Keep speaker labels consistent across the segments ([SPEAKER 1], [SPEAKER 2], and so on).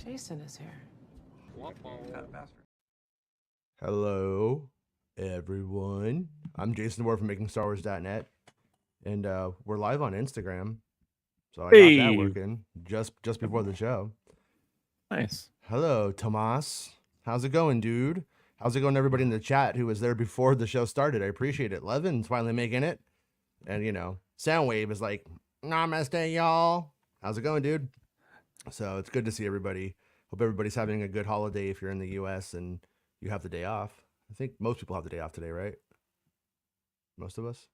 [SPEAKER 1] Jason is here.
[SPEAKER 2] Hello, everyone. I'm Jason Ward from MakingStarWars.net, and we're live on Instagram. So I got that
[SPEAKER 3] Hey,
[SPEAKER 2] working just before the show.
[SPEAKER 3] nice.
[SPEAKER 2] Hello, Tomas. How's it going, dude? How's it going, everybody in the chat who was there before the show started? I appreciate it. Levin's finally making it, and Soundwave is like, "Namaste, y'all." How's it going, dude? So it's good to see everybody. Hope everybody's having a good holiday if you're in the U.S. and you have the day off. I think most people have the day off today, right? Most of us.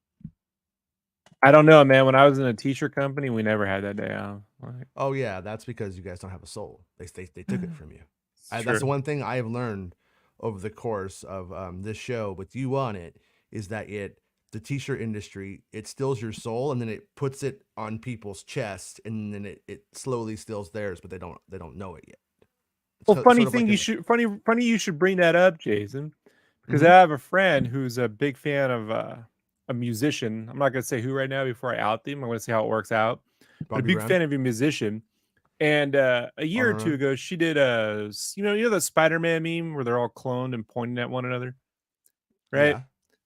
[SPEAKER 3] I don't know, man. When I was in a t-shirt company, we never had that day off. Like,
[SPEAKER 2] Oh yeah, that's because you guys don't have a soul. They took it from you.
[SPEAKER 3] it's
[SPEAKER 2] That's the
[SPEAKER 3] true.
[SPEAKER 2] one thing I have learned over the course of this show with you on it is that the t-shirt industry, it steals your soul and then it puts it on people's chest and then it slowly steals theirs, but they don't know it yet.
[SPEAKER 3] Well,
[SPEAKER 2] So
[SPEAKER 3] funny
[SPEAKER 2] sort of
[SPEAKER 3] thing,
[SPEAKER 2] like
[SPEAKER 3] funny you should bring that up, Jason, because I
[SPEAKER 2] Mhm.
[SPEAKER 3] have a friend who's a big fan of a musician. I'm not gonna say who right now before I out them. I'm gonna see how it works out. But a
[SPEAKER 2] Bobby
[SPEAKER 3] big
[SPEAKER 2] Brown.
[SPEAKER 3] fan of a musician. And a year or two
[SPEAKER 2] Uh-huh.
[SPEAKER 3] ago, she did you know the Spider-Man meme where they're all cloned and pointing at one another, right?
[SPEAKER 2] Yeah.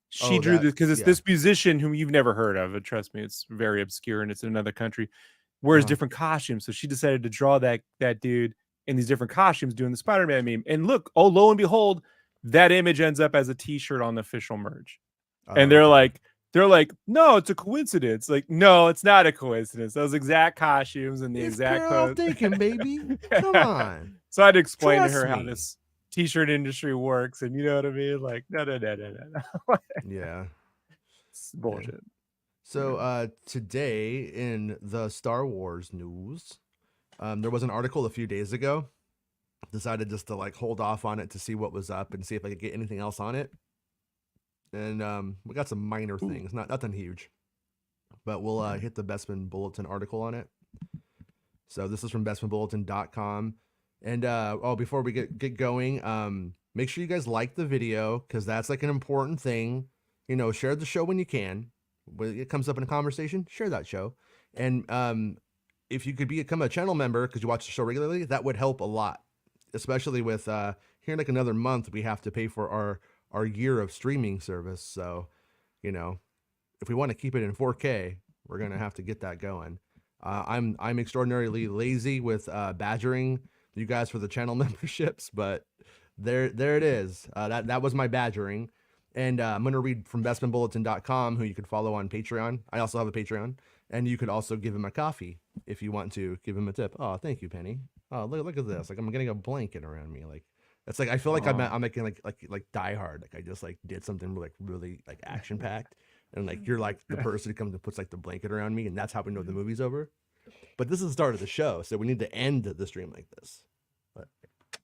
[SPEAKER 3] She
[SPEAKER 2] Oh,
[SPEAKER 3] drew this
[SPEAKER 2] that
[SPEAKER 3] because it's
[SPEAKER 2] yeah.
[SPEAKER 3] this musician whom you've never heard of. And trust me, it's very obscure and it's in another country. Wears
[SPEAKER 2] Uh-huh.
[SPEAKER 3] different costumes, so she decided to draw that dude in these different costumes doing the Spider-Man meme. And look, oh lo and behold, that image ends up as a T-shirt on the official merch. And
[SPEAKER 2] Oh, okay.
[SPEAKER 3] they're like, no, it's a coincidence. Like, no, it's not a coincidence. Those exact costumes and the
[SPEAKER 2] It's
[SPEAKER 3] exact
[SPEAKER 2] parallel
[SPEAKER 3] pose.
[SPEAKER 2] thinking, baby. Come on.
[SPEAKER 3] So I had to explain to
[SPEAKER 2] Trust
[SPEAKER 3] her how
[SPEAKER 2] me.
[SPEAKER 3] this T-shirt industry works, and you know what I mean? Like, no.
[SPEAKER 2] Yeah.
[SPEAKER 3] It's
[SPEAKER 2] Yeah.
[SPEAKER 3] bullshit.
[SPEAKER 2] So today in the Star Wars news, there was an article a few days ago. Decided just to like hold off on it to see what was up and see if I could get anything else on it. And we got some minor things, nothing huge, but we'll hit the Bestman Bulletin article on it. So this is from bestmanbulletin.com. And before we get going, make sure you guys like the video because that's like an important thing. Share the show when you can. When it comes up in a conversation, share that show. And if you could become a channel member because you watch the show regularly, that would help a lot. Especially with here in like another month, we have to pay for our year of streaming service. So, if we want to keep it in 4K, we're gonna have to get that going. I'm extraordinarily lazy with badgering you guys for the channel memberships, but there it is. That was my badgering, and I'm gonna read from bestmanbulletin.com, who you could follow on Patreon. I also have a Patreon, and you could also give him a coffee if you want to give him a tip. Oh, thank you, Penny. Oh, look at this. Like I'm getting a blanket around me. Like it's like I feel like I'm making like Die Hard. Like I just like did something like really like action packed and like you're like the person who comes and puts like the blanket around me, and that's how we know the movie's over. But this is the start of the show, so we need to end the stream like this. But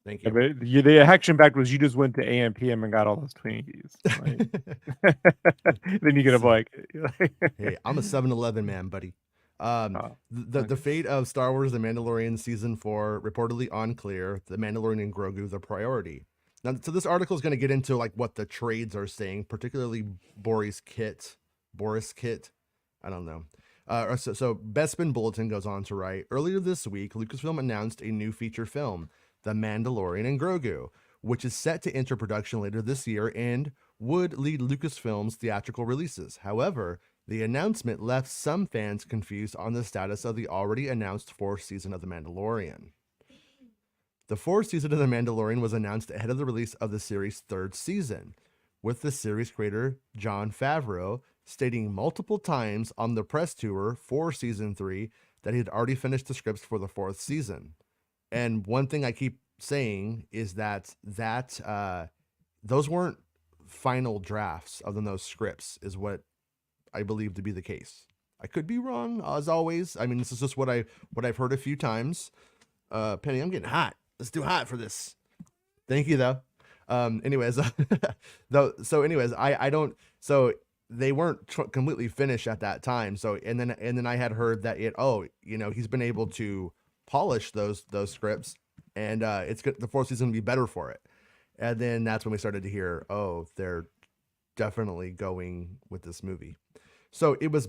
[SPEAKER 2] thank
[SPEAKER 3] Yeah,
[SPEAKER 2] you.
[SPEAKER 3] but the action back was you just went to AMPM and got all those Twinkies. Like, then you get a blanket.
[SPEAKER 2] Hey, I'm a 7-Eleven man, buddy.
[SPEAKER 3] Oh,
[SPEAKER 2] The fate of Star Wars: The Mandalorian season 4 reportedly unclear. The Mandalorian and Grogu the priority. Now, so this article is going to get into like what the trades are saying, particularly Boris Kit. I don't know. So Bespin Bulletin goes on to write, earlier this week, Lucasfilm announced a new feature film, The Mandalorian and Grogu, which is set to enter production later this year and would lead Lucasfilm's theatrical releases. However, the announcement left some fans confused on the status of the already announced fourth season of The Mandalorian. The fourth season of The Mandalorian was announced ahead of the release of the series' third season, with the series creator Jon Favreau stating multiple times on the press tour for season 3 that he had already finished the scripts for the fourth season. And one thing I keep saying is that those weren't final drafts of those scripts, is what I believe to be the case. I could be wrong, as always. I mean, this is just what I've heard a few times. Penny, I'm getting hot. It's too hot for this. Thank you though. Anyways, anyways, I don't. So they weren't completely finished at that time. So and then I had heard that he's been able to polish those scripts, and it's good. The fourth season will be better for it. And then that's when we started to hear, oh, they're definitely going with this movie. So it was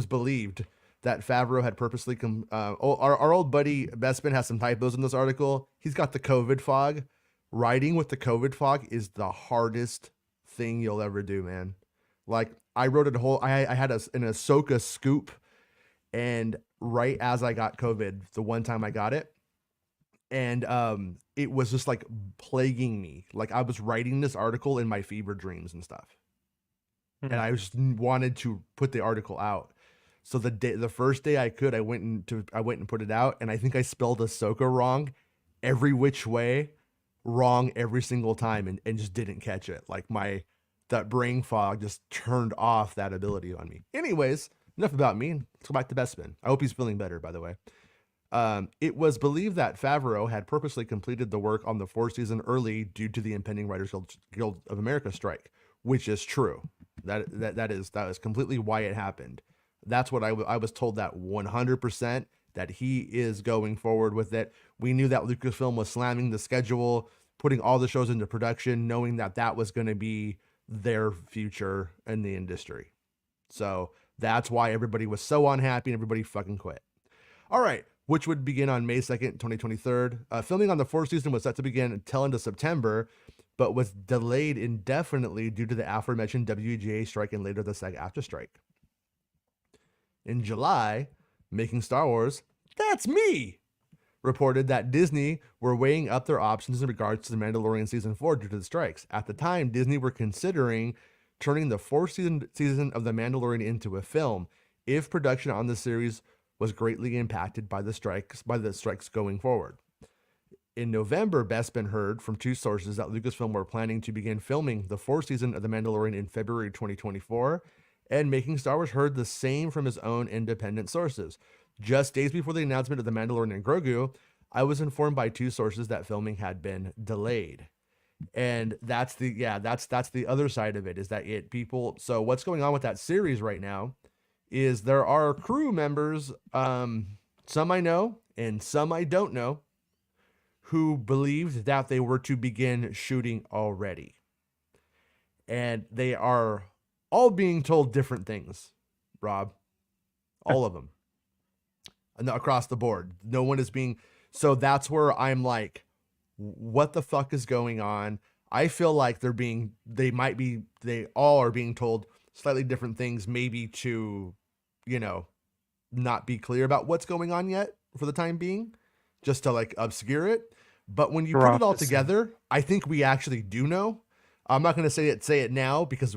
[SPEAKER 2] believed that Favreau had purposely our old buddy Bespin has some typos in this article. He's got the COVID fog. Writing with the COVID fog is the hardest thing you'll ever do, man. Like I wrote I had an Ahsoka scoop, and right as I got COVID, the one time I got it, and it was just like plaguing me. Like I was writing this article in my fever dreams and stuff. And I just wanted to put the article out. So the first day I could, I went and put it out, and I think I spelled Ahsoka wrong every which way, wrong every single time, and just didn't catch it. Like that brain fog just turned off that ability on me. Anyways, enough about me. Let's go back to Bespin. I hope he's feeling better, by the way. It was believed that Favreau had purposely completed the work on the fourth season early due to the impending Writers Guild of America strike, which is true. That is completely why it happened. That's what I was told, that 100% that he is going forward with it. We knew that Lucasfilm was slamming the schedule, putting all the shows into production, knowing that that was going to be their future in the industry. So that's why everybody was so unhappy and everybody fucking quit. All right, which would begin on May 2nd, 2023. Filming on the fourth season was set to begin until into September, but was delayed indefinitely due to the aforementioned WGA strike and later the SAG-AFTRA strike. In July, Making Star Wars, that's me, reported that Disney were weighing up their options in regards to The Mandalorian Season 4 due to the strikes. At the time, Disney were considering turning the fourth season of The Mandalorian into a film if production on the series was greatly impacted by the strikes going forward. In November, Bespin heard from two sources that Lucasfilm were planning to begin filming the fourth season of The Mandalorian in February 2024, and Making Star Wars heard the same from his own independent sources. Just days before the announcement of The Mandalorian and Grogu, I was informed by two sources that filming had been delayed. And that's the other side of it, is that so what's going on with that series right now is there are crew members, some I know and some I don't know, who believed that they were to begin shooting already. And they are all being told different things, Rob. All of them. And across the board. No one is being... So that's where I'm like, what the fuck is going on? I feel like they all are being told slightly different things, maybe to, not be clear about what's going on yet for the time being, just to like obscure it. But when you put it all together, I think we actually do know. I'm not going to say it now because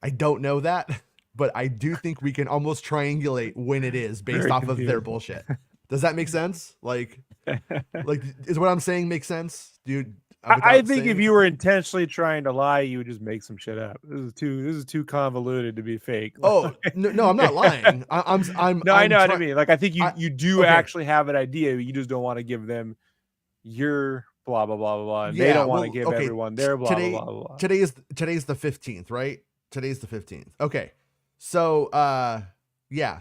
[SPEAKER 2] I don't know that, but I do think we can almost triangulate when it is based off of their bullshit. Does that make sense? Like is what I'm saying make sense, dude?
[SPEAKER 3] I think if you were intentionally trying to lie, you would just make some shit up. This is too convoluted to be fake.
[SPEAKER 2] Oh no, I'm not lying.
[SPEAKER 3] I know what I mean. Like I think you do actually have an idea. You just don't want to give them your blah blah blah blah, and they don't want to give everyone their blah blah blah blah.
[SPEAKER 2] Today's the 15th, right? Today's the 15th. Okay, so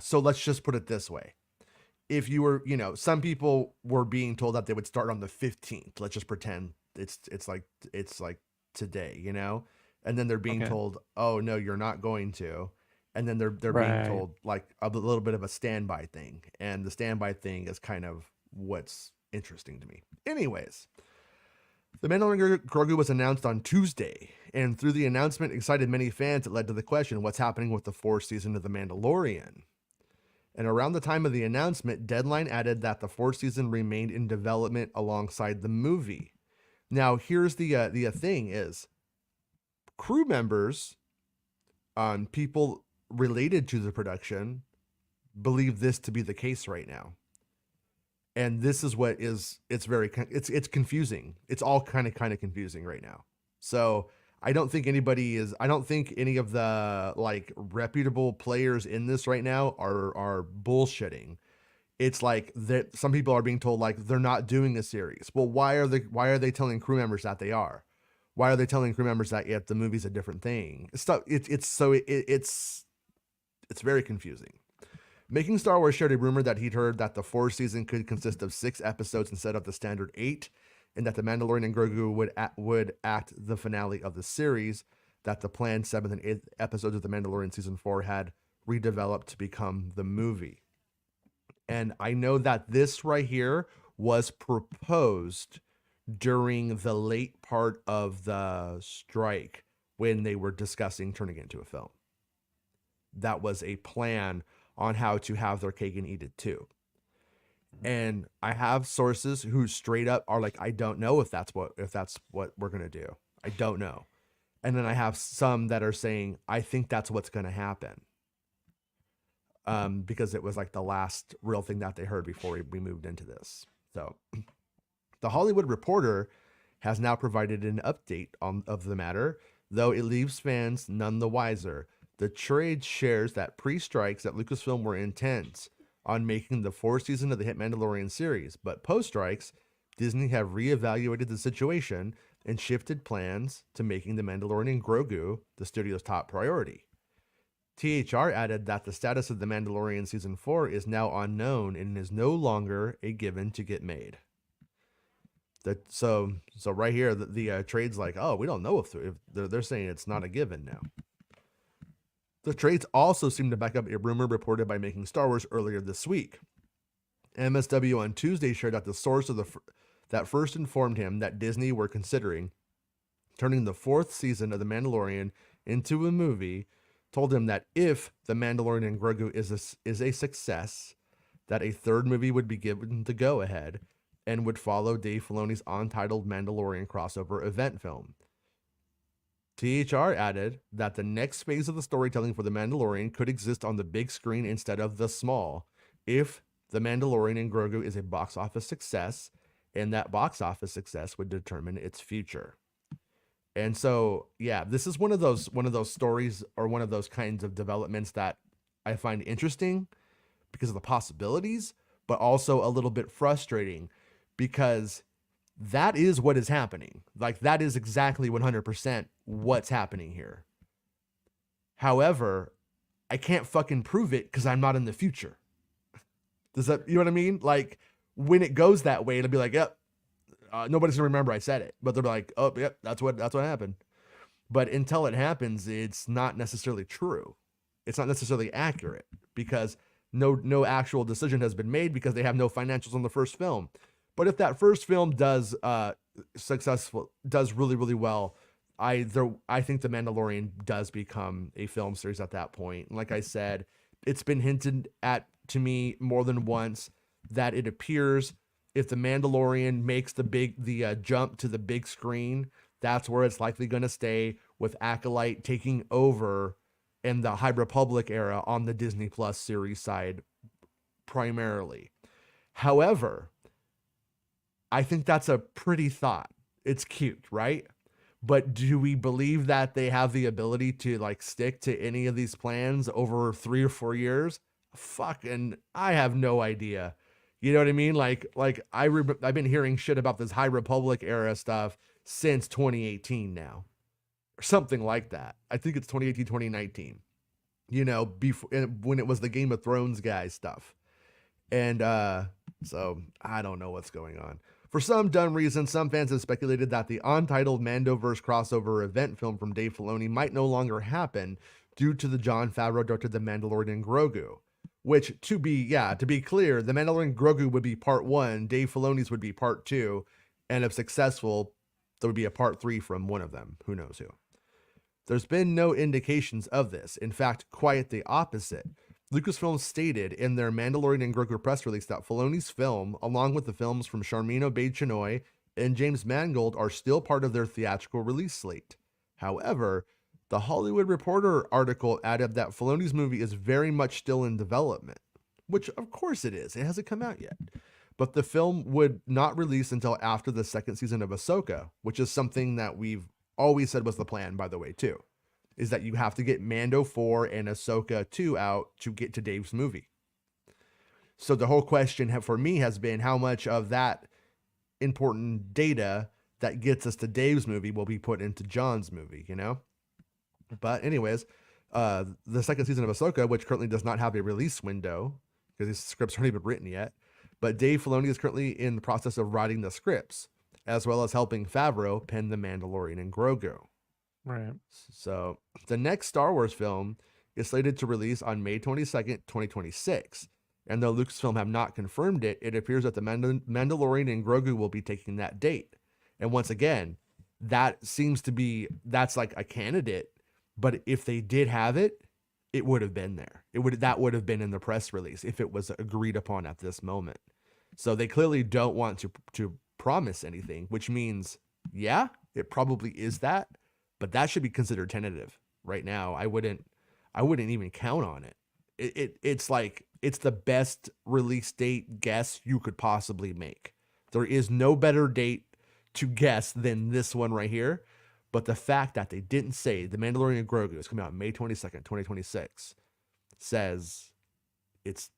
[SPEAKER 2] so let's just put it this way. If you were, some people were being told that they would start on the 15th. Let's just pretend it's like today, and then they're being told, oh no, you're not going to, and then they're being told like a little bit of a standby thing, and the standby thing is kind of what's interesting to me. Anyways, The Mandalorian Grogu was announced on Tuesday, and through the announcement excited many fans. It led to the question, what's happening with the fourth season of The Mandalorian? And around the time of the announcement, Deadline added that the fourth season remained in development alongside the movie. Now, here's the thing is, crew members, people related to the production, believe this to be the case right now. And this is what it's confusing. It's all kind of confusing right now. So I don't think any of the like reputable players in this right now are bullshitting. It's like that some people are being told like they're not doing a series. Well, why are they telling crew members that they are? Why are they telling crew members that the movie's a different thing? It's very confusing. Making Star Wars shared a rumor that he'd heard that the fourth season could consist of 6 episodes instead of the standard 8, and that The Mandalorian and Grogu would act the finale of the series, that the planned 7th and 8th episodes of The Mandalorian Season 4 had redeveloped to become the movie. And I know that this right here was proposed during the late part of the strike when they were discussing turning it into a film. That was a plan on how to have their cake and eat it too. And I have sources who straight up are like, I don't know if that's what we're gonna do. I don't know. And then I have some that are saying, I think that's what's gonna happen. Because it was like the last real thing that they heard before we moved into this. So the Hollywood Reporter has now provided an update of the matter, though it leaves fans none the wiser. The trade shares that pre-strikes at Lucasfilm were intent on making the fourth season of the hit Mandalorian series, but post-strikes, Disney have reevaluated the situation and shifted plans to making The Mandalorian and Grogu the studio's top priority. THR added that the status of The Mandalorian Season 4 is now unknown and is no longer a given to get made. So right here, the trade's like, oh, we don't know if they're saying it's not a given now. The trades also seem to back up a rumor reported by Making Star Wars earlier this week. MSW on Tuesday shared that the source that first informed him that Disney were considering turning the fourth season of The Mandalorian into a movie told him that if The Mandalorian and Grogu is a success, that a third movie would be given the go-ahead and would follow Dave Filoni's untitled Mandalorian crossover event film. THR added that the next phase of the storytelling for The Mandalorian could exist on the big screen instead of the small, if The Mandalorian and Grogu is a box office success, and that box office success would determine its future. And so, yeah, this is one of those stories or one of those kinds of developments that I find interesting because of the possibilities, but also a little bit frustrating because that is what is happening. Like, that is exactly 100% what's happening here. However, I can't fucking prove it because I'm not in the future. Does that, you know what I mean? Like, when it goes that way, it'll be like, yep, nobody's gonna remember I said it, but they're like, oh, yep, that's what happened. But until it happens, it's not necessarily true. It's not necessarily accurate because no actual decision has been made because they have no financials on the first film. But if that first film does really, really well, I think The Mandalorian does become a film series at that point. And like I said, it's been hinted at to me more than once that it appears if The Mandalorian makes the jump to the big screen, that's where it's likely going to stay, with Acolyte taking over in the High Republic era on the Disney Plus series side primarily. However, I think that's a pretty thought. It's cute, right? But do we believe that they have the ability to like stick to any of these plans over 3 or 4 years? Fucking, I have no idea. You know what I mean? Like I've been hearing shit about this High Republic era stuff since 2018 now, or something like that. I think it's 2018, 2019. You know, before when it was the Game of Thrones guy stuff, and so I don't know what's going on. For some dumb reason, some fans have speculated that the untitled Mandoverse crossover event film from Dave Filoni might no longer happen due to the Jon Favreau directed The Mandalorian and Grogu. Which, to be clear, The Mandalorian and Grogu would be part 1, Dave Filoni's would be part 2, and if successful, there would be a part 3 from one of them. Who knows who? There's been no indications of this. In fact, quite the opposite. Lucasfilm stated in their Mandalorian and Grogu press release that Filoni's film, along with the films from Sharmeen Obaid-Chinoy and James Mangold, are still part of their theatrical release slate. However, the Hollywood Reporter article added that Filoni's movie is very much still in development, which of course it is. It hasn't come out yet. But the film would not release until after the second season of Ahsoka, which is something that we've always said was the plan, by the way, too. Is that you have to get Mando 4 and Ahsoka 2 out to get to Dave's movie. So the whole question for me has been how much of that important data that gets us to Dave's movie will be put into John's movie, you know? But anyways, the second season of Ahsoka, which currently does not have a release window because these scripts aren't even written yet, but Dave Filoni is currently in the process of writing the scripts, as well as helping Favreau pen The Mandalorian and Grogu.
[SPEAKER 3] Right.
[SPEAKER 2] So the next Star Wars film is slated to release on May 22nd, 2026. And though Lucasfilm have not confirmed it, it appears that the Mandalorian and Grogu will be taking that date. And once again, that's like a candidate, but if they did have it, it would have been there. That would have been in the press release if it was agreed upon at this moment. So they clearly don't want to promise anything, which means, yeah, it probably is that, but that should be considered tentative right now. I wouldn't even count on it. It's like it's the best release date guess you could possibly make. There is no better date to guess than this one right here. But the fact that they didn't say The Mandalorian and Grogu is coming out May 22nd, 2026 says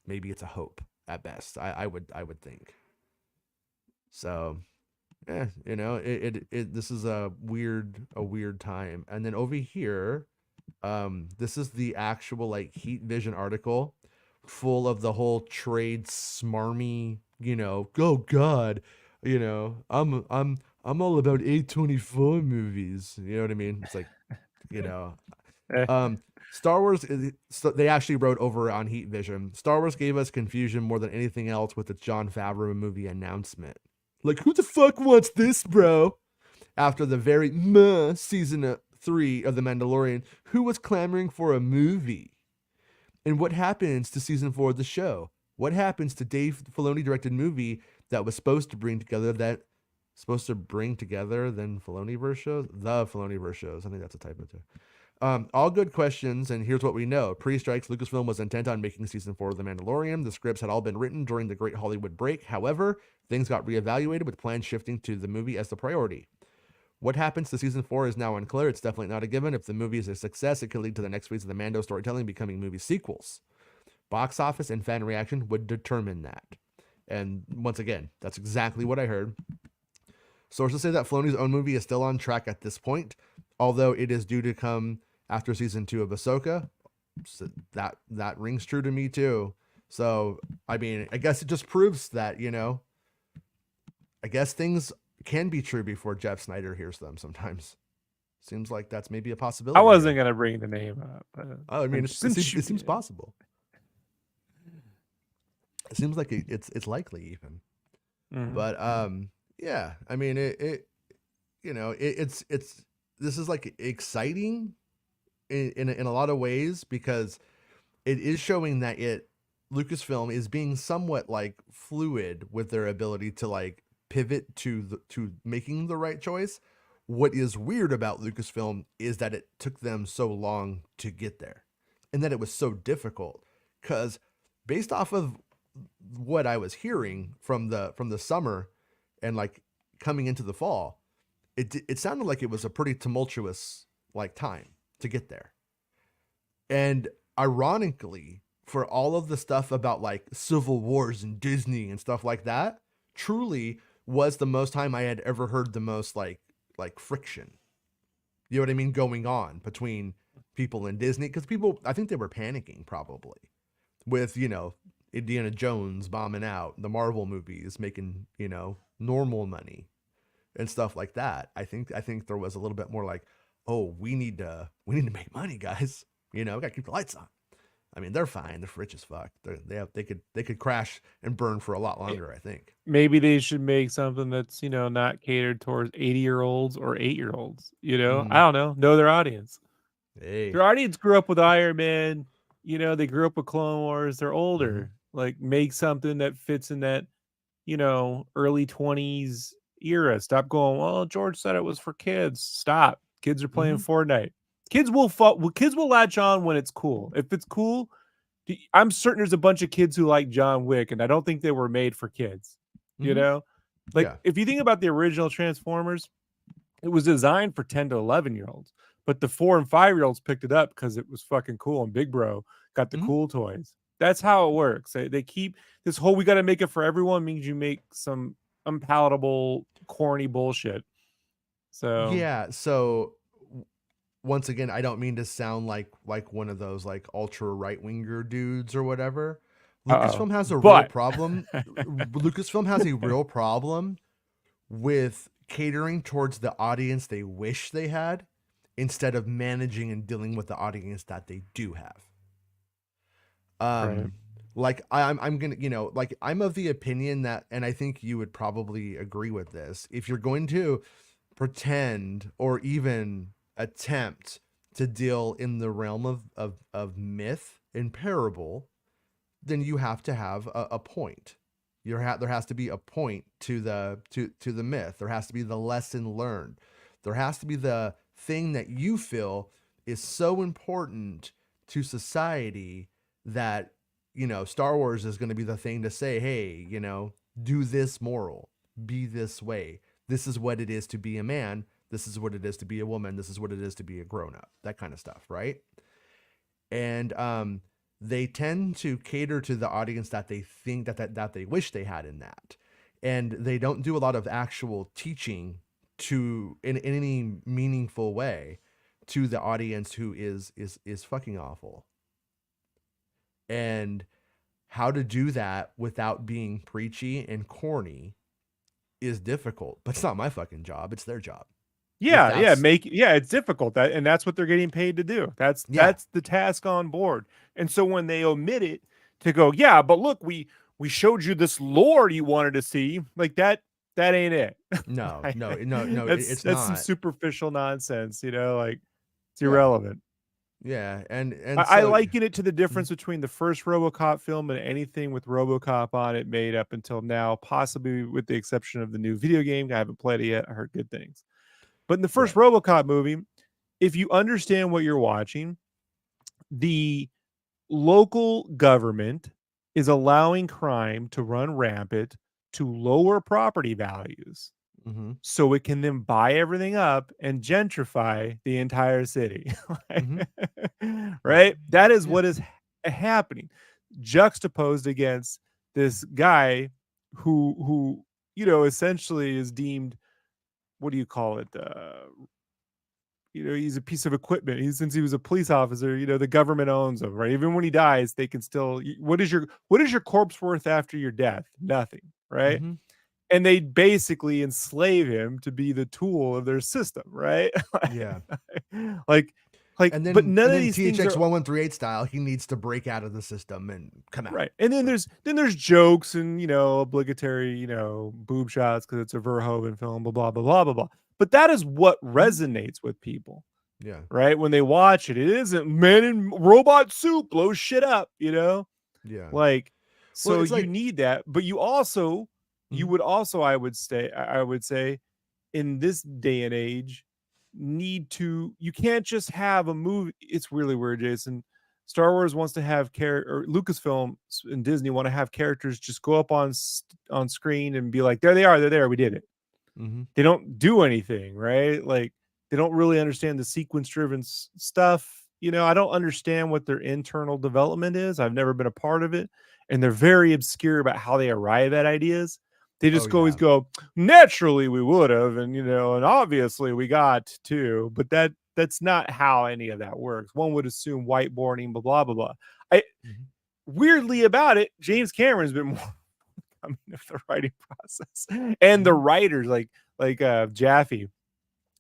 [SPEAKER 2] maybe it's a hope at best. I would think. So, this is a weird time. And then over here, this is the actual like Heat Vision article full of the whole trade smarmy, oh God, I'm all about A24 movies. You know what I mean? It's like, Star Wars, they actually wrote over on Heat Vision, Star Wars gave us confusion more than anything else with its Jon Favreau movie announcement. Like, who the fuck wants this, bro? After the very season 3 of The Mandalorian, who was clamoring for a movie? And what happens to season 4 of the show? What happens to Dave Filoni directed movie that was supposed to bring together then Filoniverse shows? The Filoniverse shows. I think that's a typo too. All good questions, and here's what we know. Pre-strikes, Lucasfilm was intent on making season 4 of The Mandalorian. The scripts had all been written during the Great Hollywood Break. However, things got reevaluated with plans shifting to the movie as the priority. What happens to season 4 is now unclear. It's definitely not a given. If the movie is a success, it could lead to the next phase of the Mando storytelling becoming movie sequels. Box office and fan reaction would determine that. And once again, that's exactly what I heard. Sources say that Filoni's own movie is still on track at this point, although it is due to come after season 2 of Ahsoka. So that rings true to me too. So, I mean, I guess it just proves that, I guess things can be true before Jeff Snyder hears them sometimes. Seems like that's maybe a possibility.
[SPEAKER 3] I wasn't going to bring the name up.
[SPEAKER 2] I mean, it seems possible. It seems like it's likely even. Mm-hmm. But yeah, I mean it's this is like exciting in a lot of ways because it is showing that Lucasfilm is being somewhat like fluid with their ability to like pivot to making the right choice. What is weird about Lucasfilm is that it took them so long to get there and that it was so difficult because based off of what I was hearing from the summer and like coming into the fall, it sounded like it was a pretty tumultuous like time to get there. And ironically, for all of the stuff about like civil wars and Disney and stuff like that, truly was the most time I had ever heard the most like friction. You know what I mean? Going on between people and Disney. Because people, I think they were panicking probably with, Indiana Jones bombing out, the Marvel movies making, normal money and stuff like that. I think there was a little bit more like, oh, we need to make money, guys. We gotta keep the lights on. I mean, they're fine. They're rich as fuck. They could crash and burn for a lot longer, I think.
[SPEAKER 3] Maybe they should make something that's, not catered towards 80-year-olds or 8-year-olds, I don't know their audience.
[SPEAKER 2] Hey.
[SPEAKER 3] Their audience grew up with Iron Man, they grew up with Clone Wars. They're older.
[SPEAKER 2] Mm-hmm.
[SPEAKER 3] Like, make something that fits in that, early 20s era. Stop going, well, George said it was for kids. Stop. Kids are playing Fortnite. Kids will latch on when it's cool. If it's cool, I'm certain there's a bunch of kids who like John Wick, and I don't think they were made for kids. If you think about the original Transformers, it was designed for 10 to 11-year-olds, but the 4 and 5-year-olds picked it up because it was fucking cool, and Big Bro got the cool toys. That's how it works. They keep this whole we got to make it for everyone means you make some unpalatable, corny bullshit. So
[SPEAKER 2] yeah. So once again, I don't mean to sound like one of those like ultra right winger dudes or whatever. Lucasfilm has a real problem. Lucasfilm has a real problem with catering towards the audience they wish they had instead of managing and dealing with the audience that they do have.
[SPEAKER 3] Right.
[SPEAKER 2] Like I'm gonna, like I'm of the opinion that, and I think you would probably agree with this, if you're going to pretend or even attempt to deal in the realm of myth and parable, then you have to have a point. There has to be a point to the myth. There has to be the lesson learned. There has to be the thing that you feel is so important to society that, Star Wars is going to be the thing to say, hey, do this moral, be this way. This is what it is to be a man. This is what it is to be a woman. This is what it is to be a grown up. That kind of stuff, right? And they tend to cater to the audience that they think that they wish they had in that, and they don't do a lot of actual teaching in any meaningful way to the audience who is fucking awful. And how to do that without being preachy and corny is difficult, but it's not my fucking job. It's their job.
[SPEAKER 3] Yeah, it's difficult, and that's what they're getting paid to do. That's
[SPEAKER 2] Yeah.
[SPEAKER 3] the task on board. And so when they omit it to go, yeah, but look, we showed you this lore you wanted to see, like that ain't it.
[SPEAKER 2] No,
[SPEAKER 3] Right?
[SPEAKER 2] no, no, no, it's
[SPEAKER 3] That's some
[SPEAKER 2] not.
[SPEAKER 3] superficial nonsense, like it's
[SPEAKER 2] Yeah.
[SPEAKER 3] irrelevant.
[SPEAKER 2] Yeah, and
[SPEAKER 3] I
[SPEAKER 2] so
[SPEAKER 3] liken it to the difference between the first RoboCop film and anything with RoboCop on it made up until now, possibly with the exception of the new video game. I haven't played it yet. I heard good things. But in the first
[SPEAKER 2] right.
[SPEAKER 3] RoboCop movie, if you understand what you're watching, the local government is allowing crime to run rampant to lower property values
[SPEAKER 2] Mm-hmm.
[SPEAKER 3] so it can then buy everything up and gentrify the entire city. Right? That is
[SPEAKER 2] Yeah.
[SPEAKER 3] what is happening, juxtaposed against this guy who essentially is deemed, what do you call it, he's a piece of equipment. Since he was a police officer, the government owns him, right? Even when he dies, they can still. What is your corpse worth after your death? Nothing, right?
[SPEAKER 2] Mm-hmm.
[SPEAKER 3] And they basically enslave him to be the tool of their system, right?
[SPEAKER 2] Yeah.
[SPEAKER 3] like,
[SPEAKER 2] And
[SPEAKER 3] but
[SPEAKER 2] then
[SPEAKER 3] none of these things
[SPEAKER 2] THX
[SPEAKER 3] are
[SPEAKER 2] 1138 style, he needs to break out of the system and come out.
[SPEAKER 3] right. And then there's jokes and obligatory boob shots because it's a Verhoeven film, blah blah blah blah blah blah. But that is what resonates with people.
[SPEAKER 2] Yeah.
[SPEAKER 3] Right? When they watch it, it isn't men in robot suit blow shit up,
[SPEAKER 2] Yeah.
[SPEAKER 3] Like,
[SPEAKER 2] Well,
[SPEAKER 3] so
[SPEAKER 2] it's
[SPEAKER 3] you
[SPEAKER 2] like,
[SPEAKER 3] need that, but you would also, I would say, in this day and age, you can't just have a movie. It's really weird, Jason. Star Wars wants to have or Lucasfilm and Disney want to have characters just go up on screen and be like, there they are, they're there, we did it.
[SPEAKER 2] mm-hmm.
[SPEAKER 3] They don't do anything, right? Like, they don't really understand the sequence driven stuff. I don't understand what their internal development is. I've never been a part of it. And they're very obscure about how they arrive at ideas. They just always go, naturally we would have, and and obviously we got to, but that's not how any of that works. One would assume whiteboarding, blah blah blah blah. Weirdly about it, James Cameron's been more of the writing process, and the writers like Jaffe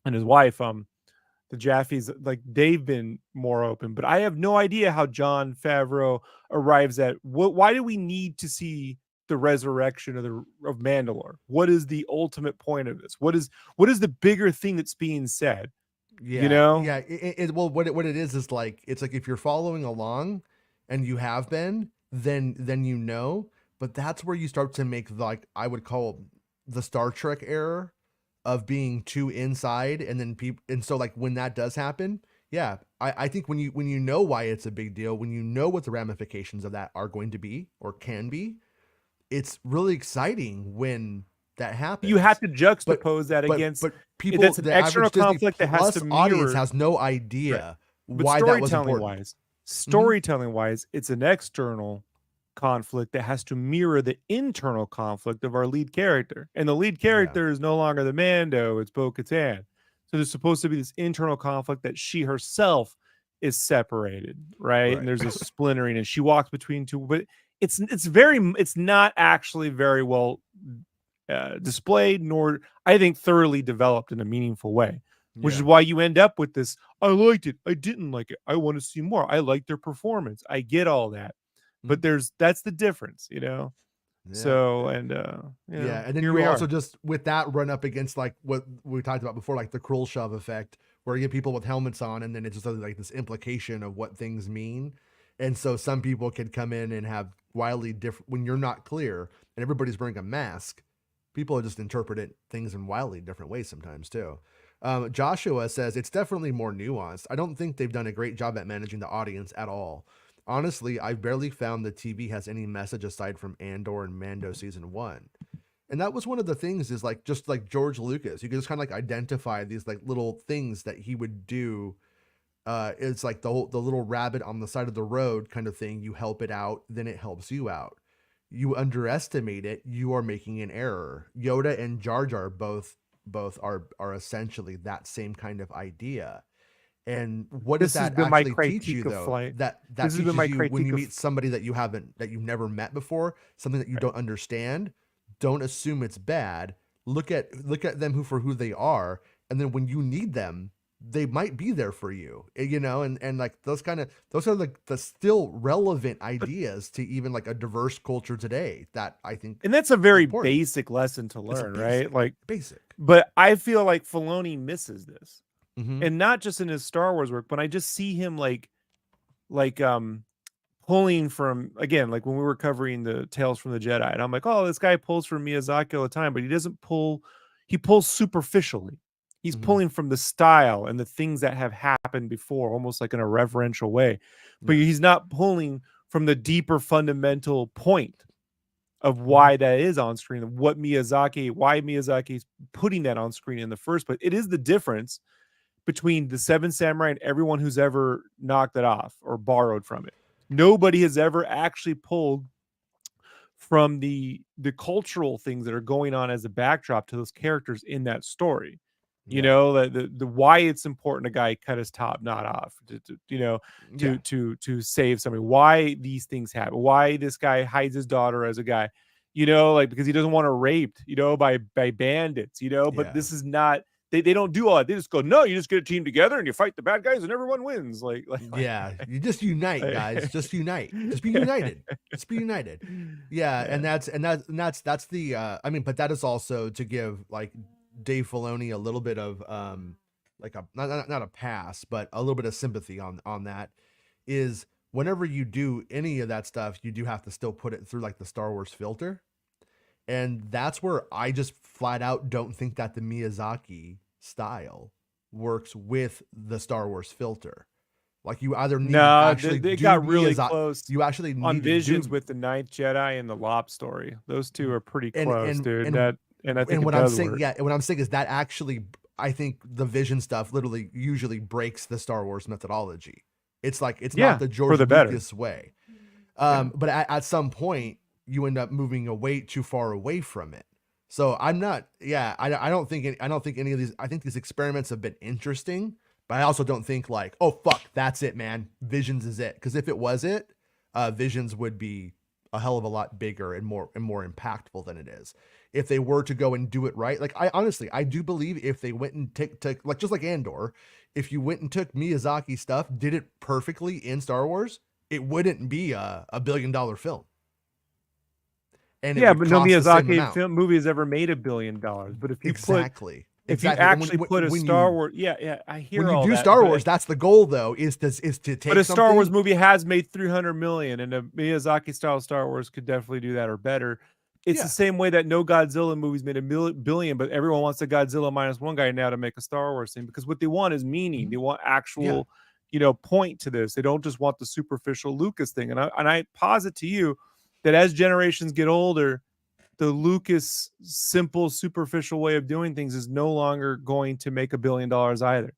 [SPEAKER 3] and his wife, the Jaffes, like, they've been more open. But I have no idea how Jon Favreau arrives at why do we need to see the resurrection of Mandalore? What is the ultimate point of this? What is the bigger thing that's being said?
[SPEAKER 2] Yeah. Yeah. Well, what it is like, it's like if you're following along and you have been, then but that's where you start to make, like, I would call the Star Trek error of being too inside, and then people, and so, like, when that does happen, yeah, I think when you know why it's a big deal, when you know what the ramifications of that are going to be or can be, it's really exciting when that happens.
[SPEAKER 3] You have to juxtapose that against,
[SPEAKER 2] but people,
[SPEAKER 3] that's an
[SPEAKER 2] the
[SPEAKER 3] external
[SPEAKER 2] average Disney
[SPEAKER 3] conflict that has
[SPEAKER 2] Plus
[SPEAKER 3] to
[SPEAKER 2] audience
[SPEAKER 3] mirror,
[SPEAKER 2] has no
[SPEAKER 3] right.
[SPEAKER 2] idea
[SPEAKER 3] But
[SPEAKER 2] why that was important.
[SPEAKER 3] storytelling wise, it's an external conflict that has to mirror the internal conflict of our lead character. And the lead character is no longer the Mando, it's Bo-Katan. So there's supposed to be this internal conflict that she herself is separated, right? And there's a splintering, and she walks between two, but it's not actually very well displayed, nor, I think, thoroughly developed in a meaningful way. Which is why you end up with this, I liked it, I didn't like it, I want to see more, I like their performance, I get all that. But that's the difference,
[SPEAKER 2] Yeah.
[SPEAKER 3] So, and
[SPEAKER 2] Yeah, and then
[SPEAKER 3] here
[SPEAKER 2] you
[SPEAKER 3] we
[SPEAKER 2] also
[SPEAKER 3] are.
[SPEAKER 2] just with that run up against like what we talked about before, like the Krulshov effect, where you get people with helmets on, and then it's just like this implication of what things mean, and so some people can come in and have wildly different when you're not clear, and everybody's wearing a mask. People just interpret things in wildly different ways sometimes too. Joshua says it's definitely more nuanced. I don't think they've done a great job at managing the audience at all. Honestly, I've barely found the TV has any message aside from Andor and Mando season 1. And that was one of the things is like just like George Lucas, you could just kind of like identify these like little things that he would do. It's like the little rabbit on the side of the road kind of thing. You help it out, then it helps you out. You underestimate it, you are making an error. Yoda and Jar Jar both are essentially that same kind of idea. And what does
[SPEAKER 3] This has
[SPEAKER 2] that
[SPEAKER 3] been my
[SPEAKER 2] actually teach you
[SPEAKER 3] critique of
[SPEAKER 2] though?
[SPEAKER 3] flight.
[SPEAKER 2] That
[SPEAKER 3] This has been
[SPEAKER 2] teaches
[SPEAKER 3] my
[SPEAKER 2] you when
[SPEAKER 3] critique
[SPEAKER 2] you
[SPEAKER 3] of
[SPEAKER 2] meet somebody that you've never met before, something that you don't understand, don't assume it's bad. Look at them for who they are, and then when you need them, they might be there for you. And like those are like the still relevant
[SPEAKER 3] but
[SPEAKER 2] ideas to even like a diverse culture today that I think
[SPEAKER 3] and that's a
[SPEAKER 2] is
[SPEAKER 3] very
[SPEAKER 2] important.
[SPEAKER 3] basic lesson to
[SPEAKER 2] It's a
[SPEAKER 3] learn, right?
[SPEAKER 2] basic.
[SPEAKER 3] But I feel like Filoni misses this.
[SPEAKER 2] Mm-hmm.
[SPEAKER 3] And not just in his Star Wars work, but I just see him like pulling from, again, like when we were covering the Tales from the Jedi, and I'm like, oh, this guy pulls from Miyazaki all the time, but he pulls superficially. He's
[SPEAKER 2] Mm-hmm.
[SPEAKER 3] pulling from the style and the things that have happened before, almost like in a reverential way. But
[SPEAKER 2] Yeah.
[SPEAKER 3] he's not pulling from the deeper fundamental point of
[SPEAKER 2] Mm-hmm.
[SPEAKER 3] why that is on screen, why Miyazaki is putting that on screen in the first place. It is the difference between the Seven Samurai and everyone who's ever knocked it off or borrowed from it. Nobody has ever actually pulled from the cultural things that are going on as a backdrop to those characters in that story.
[SPEAKER 2] Yeah.
[SPEAKER 3] The why it's important a guy cut his top not off
[SPEAKER 2] Yeah.
[SPEAKER 3] to save somebody, why these things happen, why this guy hides his daughter as a guy, like because he doesn't want her raped, by bandits, but
[SPEAKER 2] Yeah.
[SPEAKER 3] this is not, they don't do all that. They just go, no, you just get a team together and you fight the bad guys and everyone wins.
[SPEAKER 2] Yeah, you just unite, guys. Just unite. Just be united. Just be united. Yeah,
[SPEAKER 3] Yeah.
[SPEAKER 2] and that's the I mean, but that is also to give like Dave Filoni a little bit of like a not a pass, but a little bit of sympathy on that is whenever you do any of that stuff, you do have to still put it through like the Star Wars filter. And that's where I just flat out don't think that the Miyazaki style works with the Star Wars filter. Like you either need to
[SPEAKER 3] No,
[SPEAKER 2] actually
[SPEAKER 3] they
[SPEAKER 2] do
[SPEAKER 3] got really
[SPEAKER 2] Miyazaki,
[SPEAKER 3] close
[SPEAKER 2] you actually
[SPEAKER 3] on
[SPEAKER 2] need to
[SPEAKER 3] Visions
[SPEAKER 2] do
[SPEAKER 3] with the Ninth Jedi and the Lop story. Those two are pretty
[SPEAKER 2] and
[SPEAKER 3] close,
[SPEAKER 2] and
[SPEAKER 3] dude.
[SPEAKER 2] and
[SPEAKER 3] And I think
[SPEAKER 2] and
[SPEAKER 3] it
[SPEAKER 2] what I'm
[SPEAKER 3] does
[SPEAKER 2] saying,
[SPEAKER 3] work.
[SPEAKER 2] yeah, and what I'm saying is that actually I think the Vision stuff literally usually breaks the Star Wars methodology. It's like it's not
[SPEAKER 3] Yeah,
[SPEAKER 2] the
[SPEAKER 3] for
[SPEAKER 2] George
[SPEAKER 3] the better.
[SPEAKER 2] Lucas way.
[SPEAKER 3] Yeah.
[SPEAKER 2] But at some point you end up moving away too far away from it. So I'm not, yeah, I don't think any of these. I think these experiments have been interesting, but I also don't think like, oh fuck, that's it, man. Visions is it. Because if it was it, Visions would be a hell of a lot bigger and more impactful than it is. If they were to go and do it right, like I do believe if they went and took like just like Andor, if you went and took Miyazaki stuff, did it perfectly in Star Wars, it wouldn't be a $1 billion film, and it
[SPEAKER 3] Yeah,
[SPEAKER 2] would
[SPEAKER 3] but no
[SPEAKER 2] cost the same
[SPEAKER 3] Miyazaki
[SPEAKER 2] amount.
[SPEAKER 3] film movie has ever made $1 billion. But
[SPEAKER 2] Exactly.
[SPEAKER 3] if you
[SPEAKER 2] And
[SPEAKER 3] actually put a Star Wars, yeah, I
[SPEAKER 2] when
[SPEAKER 3] hear
[SPEAKER 2] you
[SPEAKER 3] all
[SPEAKER 2] do
[SPEAKER 3] that.
[SPEAKER 2] Star Wars, that's the goal though, is to
[SPEAKER 3] But
[SPEAKER 2] take
[SPEAKER 3] a Star Wars
[SPEAKER 2] something.
[SPEAKER 3] movie has made 300 million, and a Miyazaki style Star Wars could definitely do that or better. It's the
[SPEAKER 2] Yeah.
[SPEAKER 3] same way that no Godzilla movies made $1 billion, but everyone wants a Godzilla -1 guy now to make a Star Wars thing, because what they want is meaning.
[SPEAKER 2] Mhm.
[SPEAKER 3] They want
[SPEAKER 2] Yeah.
[SPEAKER 3] actual, point to this. They don't just want the superficial Lucas thing. And I posit to you that as generations get older, the Lucas simple superficial way of doing things is no longer going to make $1 billion either.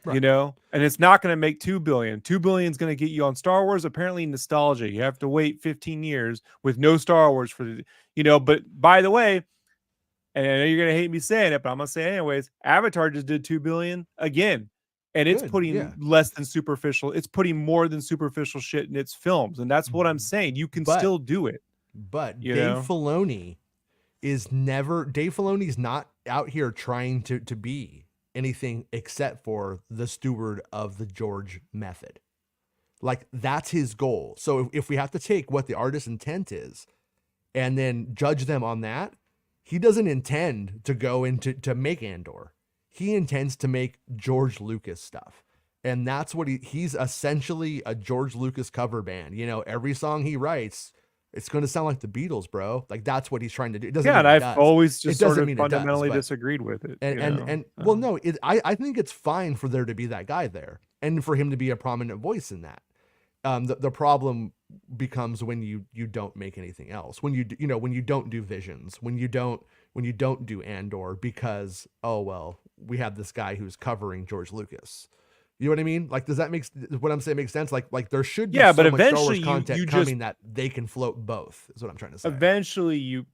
[SPEAKER 2] Right.
[SPEAKER 3] And it's not going to make 2 billion. 2 billion is going to get you on Star Wars. Apparently, nostalgia. You have to wait 15 years with no Star Wars for But by the way, and I know you're going to hate me saying it, but I'm going to say it anyways. Avatar just did 2 billion again, and it's
[SPEAKER 2] Good.
[SPEAKER 3] putting
[SPEAKER 2] Yeah.
[SPEAKER 3] less than superficial. It's putting more than superficial shit in its films, and that's what I'm saying. You can
[SPEAKER 2] But
[SPEAKER 3] still do it.
[SPEAKER 2] Dave Filoni Dave Filoni's not out here trying to be anything except for the steward of the George method. Like that's his goal. So if we have to take what the artist's intent is and then judge them on that, he doesn't intend to go into to make Andor. He intends to make George Lucas stuff. And that's what he's essentially a George Lucas cover band. You know, every song he writes, it's going to sound like the Beatles, bro. Like that's what he's trying to do. It doesn't
[SPEAKER 3] Yeah,
[SPEAKER 2] mean
[SPEAKER 3] and
[SPEAKER 2] it
[SPEAKER 3] I've
[SPEAKER 2] does.
[SPEAKER 3] always
[SPEAKER 2] It
[SPEAKER 3] just sort
[SPEAKER 2] doesn't
[SPEAKER 3] of
[SPEAKER 2] mean it does,
[SPEAKER 3] fundamentally
[SPEAKER 2] but
[SPEAKER 3] disagreed with it.
[SPEAKER 2] well, no, I think it's fine for there to be that guy there and for him to be a prominent voice in that. The problem becomes when you don't make anything else, when when you don't do Visions, when you don't do Andor because, oh well, we have this guy who's covering George Lucas. You know what I mean? Like, does that make what I'm saying make sense? Like there should be
[SPEAKER 3] yeah, but
[SPEAKER 2] so much Star
[SPEAKER 3] eventually
[SPEAKER 2] Wars content
[SPEAKER 3] you
[SPEAKER 2] coming
[SPEAKER 3] just
[SPEAKER 2] that they can float both. Is what I'm trying to say.
[SPEAKER 3] eventually you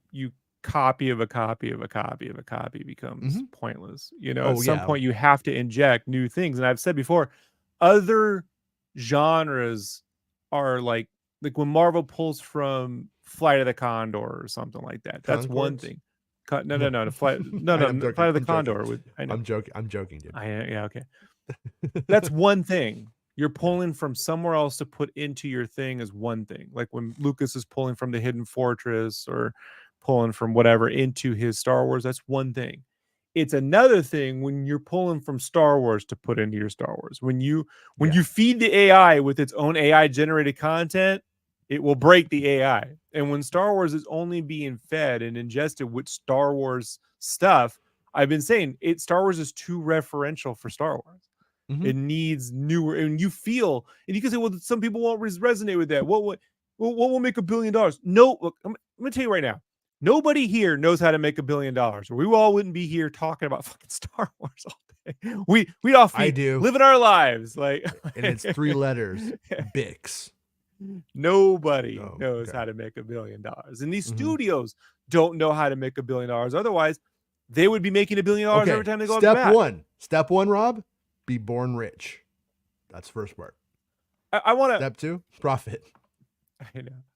[SPEAKER 3] copy of a copy of a copy of a copy becomes pointless. You know, at
[SPEAKER 2] Oh
[SPEAKER 3] some
[SPEAKER 2] yeah.
[SPEAKER 3] point you have to inject new things. And I've said before, other genres are like when Marvel pulls from Flight of the Condor or something like that. That's one
[SPEAKER 2] Concords?
[SPEAKER 3] thing. No, Flight
[SPEAKER 2] I'm joking.
[SPEAKER 3] Flight of the
[SPEAKER 2] I'm joking.
[SPEAKER 3] Condor with I know.
[SPEAKER 2] I'm joking, dude.
[SPEAKER 3] Yeah, okay. That's one thing. You're pulling from somewhere else to put into your thing is one thing. Like when Lucas is pulling from the Hidden Fortress or pulling from whatever into his Star Wars, that's one thing. It's another thing when you're pulling from Star Wars to put into your Star Wars. When you feed the AI with its own AI generated content, it will break the AI. And when Star Wars is only being fed and ingested with Star Wars stuff, I've been saying Star Wars is too referential for Star Wars. It needs newer, and you feel, and you can say, well, some people won't resonate with that. What will make $1 billion? No, look, I'm gonna tell you right now, nobody here knows how to make $1 billion, or we all wouldn't be here talking about fucking Star Wars all day. We'd all be living our lives like,
[SPEAKER 2] and it's 3 letters, Bix.
[SPEAKER 3] Nobody knows how to make $1 billion, and these studios don't know how to make $1 billion. Otherwise, they would be making $1 billion every time they go off the bat.
[SPEAKER 2] Step one, Rob. Be born rich. That's first part.
[SPEAKER 3] I want to.
[SPEAKER 2] Step 2, profit.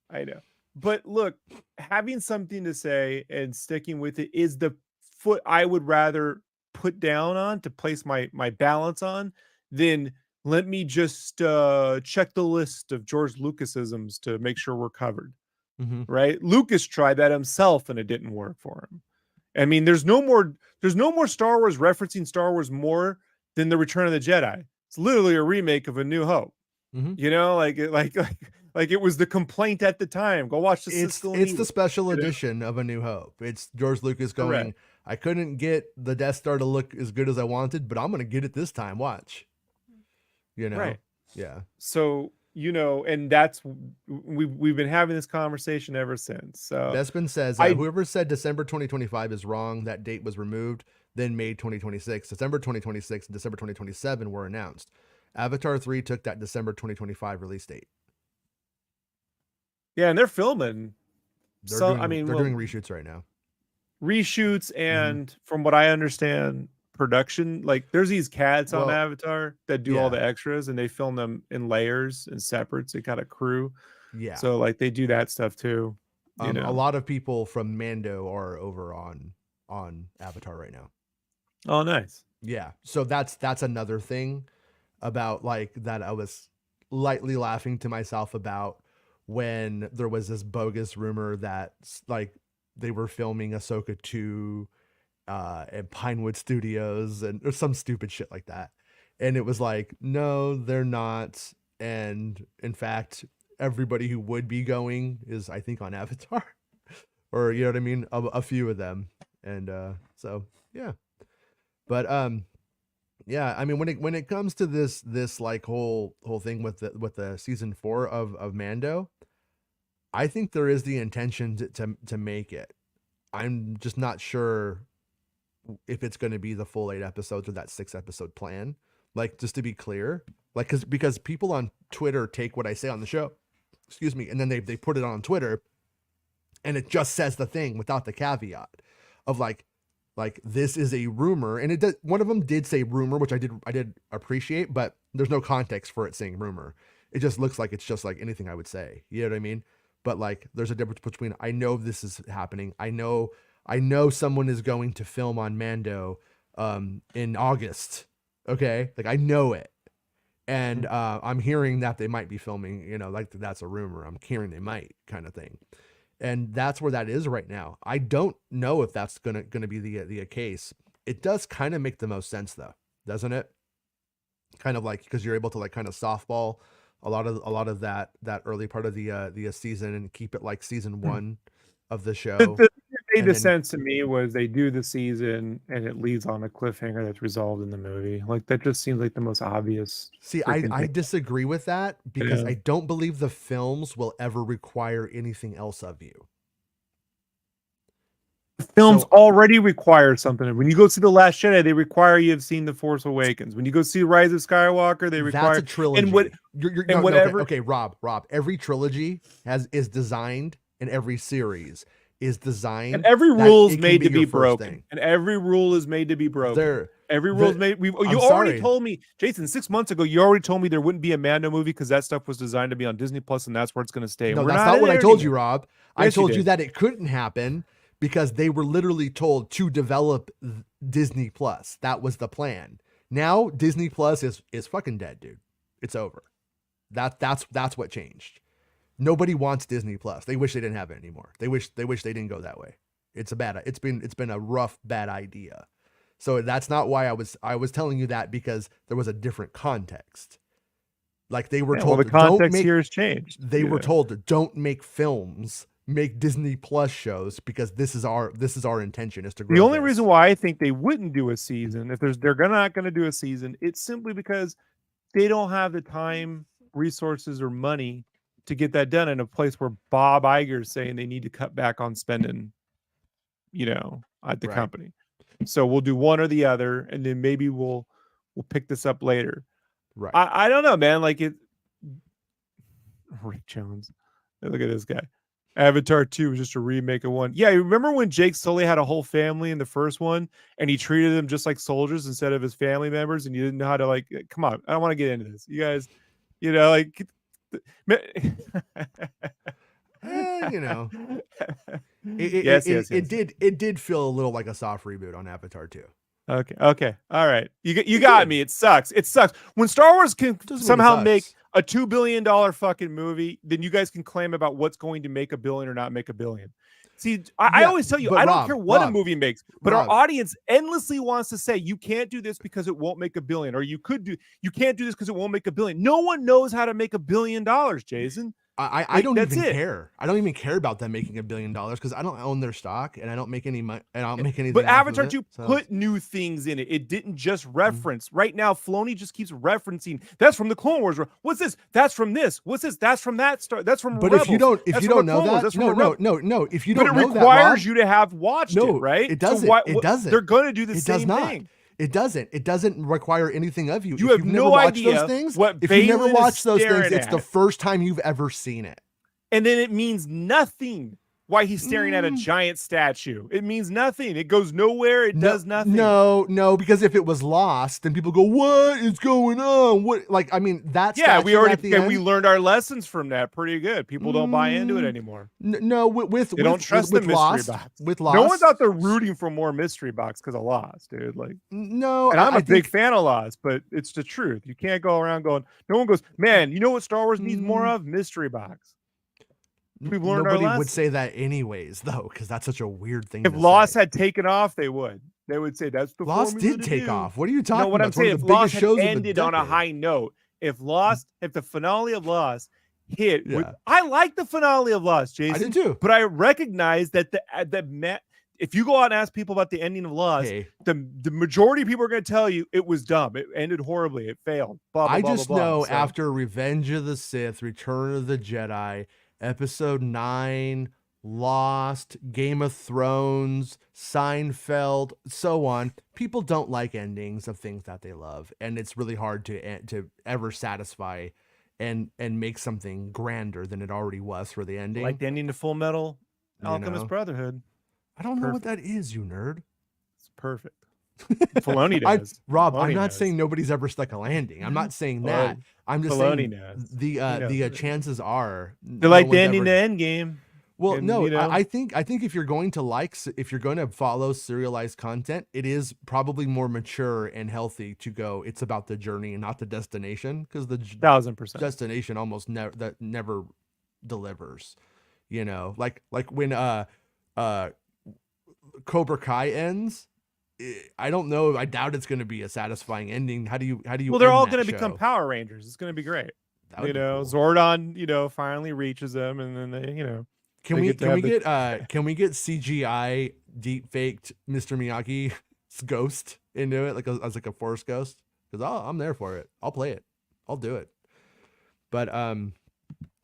[SPEAKER 3] I know. But look, having something to say and sticking with it is the foot I would rather put down on to place my balance on than let me just check the list of George Lucasisms to make sure we're covered. Right? Lucas tried that himself and it didn't work for him. I mean, there's no more Star Wars referencing Star Wars more than the Return of the Jedi. It's literally a remake of A New Hope. You know, like it was the complaint at the time. Go watch the
[SPEAKER 2] It's the special edition of A New Hope. It's George Lucas going, correct. I couldn't get the Death Star to look as good as I wanted, but I'm going to get it this time. Watch. You know?
[SPEAKER 3] Right.
[SPEAKER 2] Yeah.
[SPEAKER 3] So, you know, and that's we've been having this conversation ever since. So
[SPEAKER 2] Bespin says whoever said December 2025 is wrong, that date was removed. Then May 2026, December 2026, and December 2027 were announced. Avatar 3 took that December 2025 release date.
[SPEAKER 3] Yeah, and they're filming.
[SPEAKER 2] They're doing reshoots right now.
[SPEAKER 3] Reshoots, and from what I understand, production. Like there's these cats on Avatar that do all the extras, and they film them in layers and separates. They got a crew. Yeah. So like they do that stuff too.
[SPEAKER 2] A lot of people from Mando are over on Avatar right now.
[SPEAKER 3] Oh, nice.
[SPEAKER 2] Yeah. So that's another thing about like that I was lightly laughing to myself about when there was this bogus rumor that like they were filming Ahsoka 2 at Pinewood Studios or some stupid shit like that. And it was like, no, they're not. And in fact, everybody who would be going is, I think, on Avatar or, you know what I mean? A few of them. And so, yeah. But yeah, I mean, when it comes to this like whole thing with the season 4 of Mando, I think there is the intention to make it. I'm just not sure if it's going to be the full 8 episodes or that 6 episode plan. Like, just to be clear, like because people on Twitter take what I say on the show, excuse me, and then they put it on Twitter, and it just says the thing without the caveat of like this is a rumor, and it does. One of them did say rumor, which I did appreciate, but there's no context for it saying rumor. It just looks like it's just like anything I would say. You know what I mean? But like, there's a difference between I know this is happening. I know someone is going to film on Mando in August. Okay, like I know it, And I'm hearing that they might be filming, like that's a rumor. I'm hearing they might, kind of thing. And that's where that is right now. I don't know if that's gonna be the case. It does kind of make the most sense though, doesn't it? Kind of like, because you're able to like kind of softball a lot of that early part of the season and keep it like season 1 of the show.
[SPEAKER 3] The thing that made the
[SPEAKER 2] then,
[SPEAKER 3] sense to me was they do the season and it leads on a cliffhanger that's resolved in the movie. Like that just seems like the most obvious.
[SPEAKER 2] See, I disagree with that because I don't believe the films will ever require anything else of you.
[SPEAKER 3] Films already require something. When you go see The Last Jedi, they require you have seen The Force Awakens. When you go see Rise of Skywalker, they require
[SPEAKER 2] that's a trilogy.
[SPEAKER 3] And whatever.
[SPEAKER 2] Okay, Rob. Every trilogy is designed, and every series is designed,
[SPEAKER 3] and every rule is made to be broken. And every rule is made to be broken. Every rule is made. You already told me, Jason, 6 months ago. You already told me there wouldn't be a Mando movie because that stuff was designed to be on Disney Plus, and that's where it's going to stay.
[SPEAKER 2] No, that's not what I told you, Rob. I told you that it couldn't happen because they were literally told to develop Disney Plus. That was the plan. Now Disney Plus is fucking dead, dude. It's over. That's what changed. Nobody wants Disney Plus. They wish they didn't have it anymore. They wish they didn't go that way. It's been a rough, bad idea. So that's not why I was telling you that, because there was a different context. Like they were told,
[SPEAKER 3] the context here has changed.
[SPEAKER 2] They were told, don't make films, make Disney Plus shows, because this is our intention, is to grow.
[SPEAKER 3] The only reason why I think they wouldn't do a season, if they're not going to do a season, it's simply because they don't have the time, resources, or money to get that done in a place where Bob Iger's saying they need to cut back on spending, at the company. So we'll do one or the other, and then maybe we'll pick this up later.
[SPEAKER 2] Right.
[SPEAKER 3] I don't know, man. Like it. Rick Jones. Look at this guy. Avatar 2 was just a remake of 1. Yeah, you remember when Jake Sully had a whole family in the first one, and he treated them just like soldiers instead of his family members, and you didn't know how to come on. I don't want to get into this. You guys,
[SPEAKER 2] It did feel a little like a soft reboot on Avatar 2.
[SPEAKER 3] Okay. All right. You got me. It sucks. When Star Wars can somehow make a $2 billion fucking movie, then you guys can claim about what's going to make $1 billion or not make $1 billion. See, I always tell you, I don't care what a movie makes, but our audience endlessly wants to say you can't do this because it won't make $1 billion, or you can't do this because it won't make $1 billion. No one knows how to make $1 billion, Jason.
[SPEAKER 2] I don't even care. I don't even care about them making $1 billion because I don't own their stock and I don't make any money. And I don't make anything.
[SPEAKER 3] But Avatar 2 put new things in it. It didn't just reference. Right now, Filoni just keeps referencing. That's from the Clone Wars. What's this? That's from this. What's this? That's from that star. That's from.
[SPEAKER 2] But
[SPEAKER 3] Rebels.
[SPEAKER 2] if you don't know that, no. If you don't know that,
[SPEAKER 3] but it requires you to have watched it, right?
[SPEAKER 2] It doesn't.
[SPEAKER 3] It doesn't. They're going to do the same thing.
[SPEAKER 2] It doesn't. It doesn't require anything of you.
[SPEAKER 3] You have no idea what.
[SPEAKER 2] If you never watched those things, it's the first time you've ever seen it.
[SPEAKER 3] And then it means nothing why he's staring at a giant statue. It means nothing. It goes nowhere. It does nothing.
[SPEAKER 2] No, because if it was lost, then people go, what is going on?
[SPEAKER 3] We learned our lessons from that pretty good. People don't buy into it anymore.
[SPEAKER 2] They don't trust the mystery box. With Lost,
[SPEAKER 3] no one's out there rooting for more mystery box because of Lost, dude.
[SPEAKER 2] No,
[SPEAKER 3] and I'm a big fan of Lost, but it's the truth. You can't go around going, no one goes, man, you know what Star Wars needs more of? Mystery box.
[SPEAKER 2] Nobody would say that anyways, though, because that's such a weird thing.
[SPEAKER 3] If Lost had taken off, they would. They would say that's the
[SPEAKER 2] Lost did take off. What are you talking about?
[SPEAKER 3] No, what I'm saying, if Lost had ended on a high note, if the finale of Lost hit, I like the finale of Lost, Jason.
[SPEAKER 2] I did too.
[SPEAKER 3] But I recognize that if you go out and ask people about the ending of Lost, the majority of people are going to tell you it was dumb. It ended horribly. It failed.
[SPEAKER 2] I just know after Revenge of the Sith, Return of the Jedi, Episode 9, Lost, Game of Thrones, Seinfeld, so on. People don't like endings of things that they love, and it's really hard to ever satisfy and make something grander than it already was for the ending.
[SPEAKER 3] Like the ending to Full Metal Alchemist Brotherhood.
[SPEAKER 2] I don't know what that is, you nerd.
[SPEAKER 3] It's perfect. Filoni does.
[SPEAKER 2] Rob, I'm not saying nobody's ever stuck a landing. I'm not saying that. I'm just saying the chances are
[SPEAKER 3] they like the ending to Endgame.
[SPEAKER 2] Well,
[SPEAKER 3] And
[SPEAKER 2] no, I think if you're going to follow serialized content, it is probably more mature and healthy to go. It's about the journey and not the destination, because the
[SPEAKER 3] 1000%.
[SPEAKER 2] destination almost never delivers. You know, like when uh Cobra Kai ends. I don't know. I doubt it's going to be a satisfying ending. How do you
[SPEAKER 3] Well, they're
[SPEAKER 2] end
[SPEAKER 3] all
[SPEAKER 2] that
[SPEAKER 3] going to
[SPEAKER 2] show?
[SPEAKER 3] become Power Rangers. It's going to be great.
[SPEAKER 2] That would be cool.
[SPEAKER 3] Zordon, finally reaches them, and then they,
[SPEAKER 2] Can
[SPEAKER 3] they
[SPEAKER 2] we
[SPEAKER 3] get to have the
[SPEAKER 2] can we get CGI deep faked Mr. Miyagi's ghost into it, like as like a force ghost? Because I'm there for it. I'll play it. I'll do it. But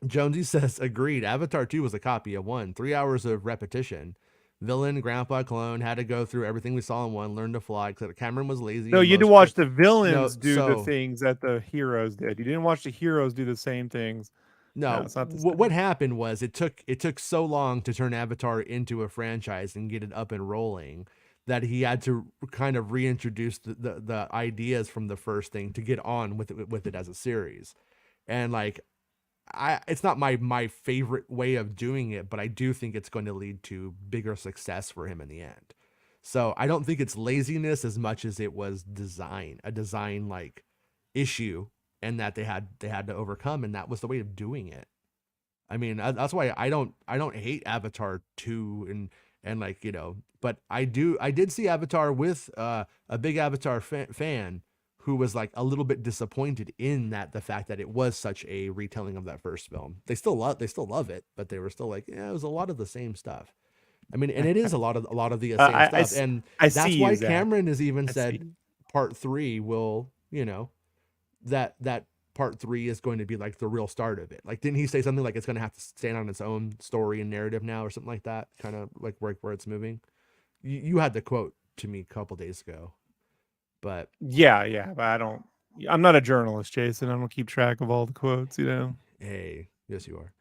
[SPEAKER 2] Jonesy says agreed. Avatar 2 was a copy of 1. 3 hours of repetition. Villain, grandpa, clone had to go through everything we saw in 1, learn to fly. Because Cameron was lazy.
[SPEAKER 3] No,
[SPEAKER 2] and
[SPEAKER 3] you had to
[SPEAKER 2] most
[SPEAKER 3] watch
[SPEAKER 2] cri-
[SPEAKER 3] the villains
[SPEAKER 2] No,
[SPEAKER 3] do the
[SPEAKER 2] so
[SPEAKER 3] things that the heroes did. You didn't watch the heroes do the same things. No,
[SPEAKER 2] no.
[SPEAKER 3] it's not the
[SPEAKER 2] What
[SPEAKER 3] same.
[SPEAKER 2] happened was it took so long to turn Avatar into a franchise and get it up and rolling that he had to kind of reintroduce the ideas from the first thing to get on with it as a series. And like it's not my favorite way of doing it, but I do think it's going to lead to bigger success for him in the end. So I don't think it's laziness as much as it was a design like issue, and that they had to overcome, and that was the way of doing it. I mean, that's why I don't hate Avatar 2 and like, but I did see Avatar with a big Avatar fan who was like a little bit disappointed in the fact that it was such a retelling of that first film. They still love it, but they were still like, yeah, it was a lot of the same stuff. I mean, and it is a lot of the same stuff, and
[SPEAKER 3] I
[SPEAKER 2] that's
[SPEAKER 3] see
[SPEAKER 2] why
[SPEAKER 3] you, Zach.
[SPEAKER 2] Cameron has even
[SPEAKER 3] I
[SPEAKER 2] said
[SPEAKER 3] see.
[SPEAKER 2] part 3 will, that part 3 is going to be like the real start of it. Like, didn't he say something like it's going to have to stand on its own story and narrative now, or something like that? Kind of like where it's moving. You had the quote to me a couple days ago, but
[SPEAKER 3] Yeah, but I'm not a journalist, Jason. I don't keep track of all the quotes,
[SPEAKER 2] hey, yes, you are.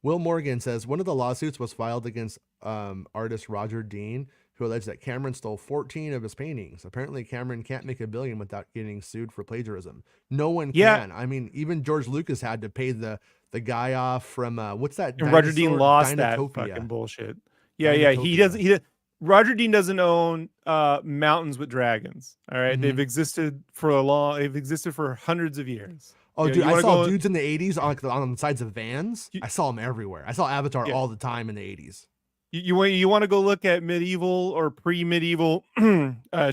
[SPEAKER 2] Will Morgan says one of the lawsuits was filed against artist Roger Dean, who alleged that Cameron stole 14 of his paintings. Apparently, Cameron can't make $1 billion without getting sued for plagiarism. No one
[SPEAKER 3] Yeah,
[SPEAKER 2] can. I mean, even George Lucas had to pay the guy off from what's that
[SPEAKER 3] and Roger Dean
[SPEAKER 2] dinosaur?
[SPEAKER 3] lost that fucking
[SPEAKER 2] Dinotopia.
[SPEAKER 3] bullshit. Yeah. He
[SPEAKER 2] Dinotopia.
[SPEAKER 3] doesn't. Roger Dean doesn't own Mountains with Dragons. All right,
[SPEAKER 2] Mm-hmm.
[SPEAKER 3] they've existed for hundreds of years.
[SPEAKER 2] Oh, dude,
[SPEAKER 3] You
[SPEAKER 2] I
[SPEAKER 3] want to
[SPEAKER 2] saw
[SPEAKER 3] go?
[SPEAKER 2] dudes in the 80s on the sides of vans.
[SPEAKER 3] You,
[SPEAKER 2] I saw them everywhere. I saw Avatar
[SPEAKER 3] yeah,
[SPEAKER 2] all the time in the 80s.
[SPEAKER 3] you want to go look at medieval or pre-medieval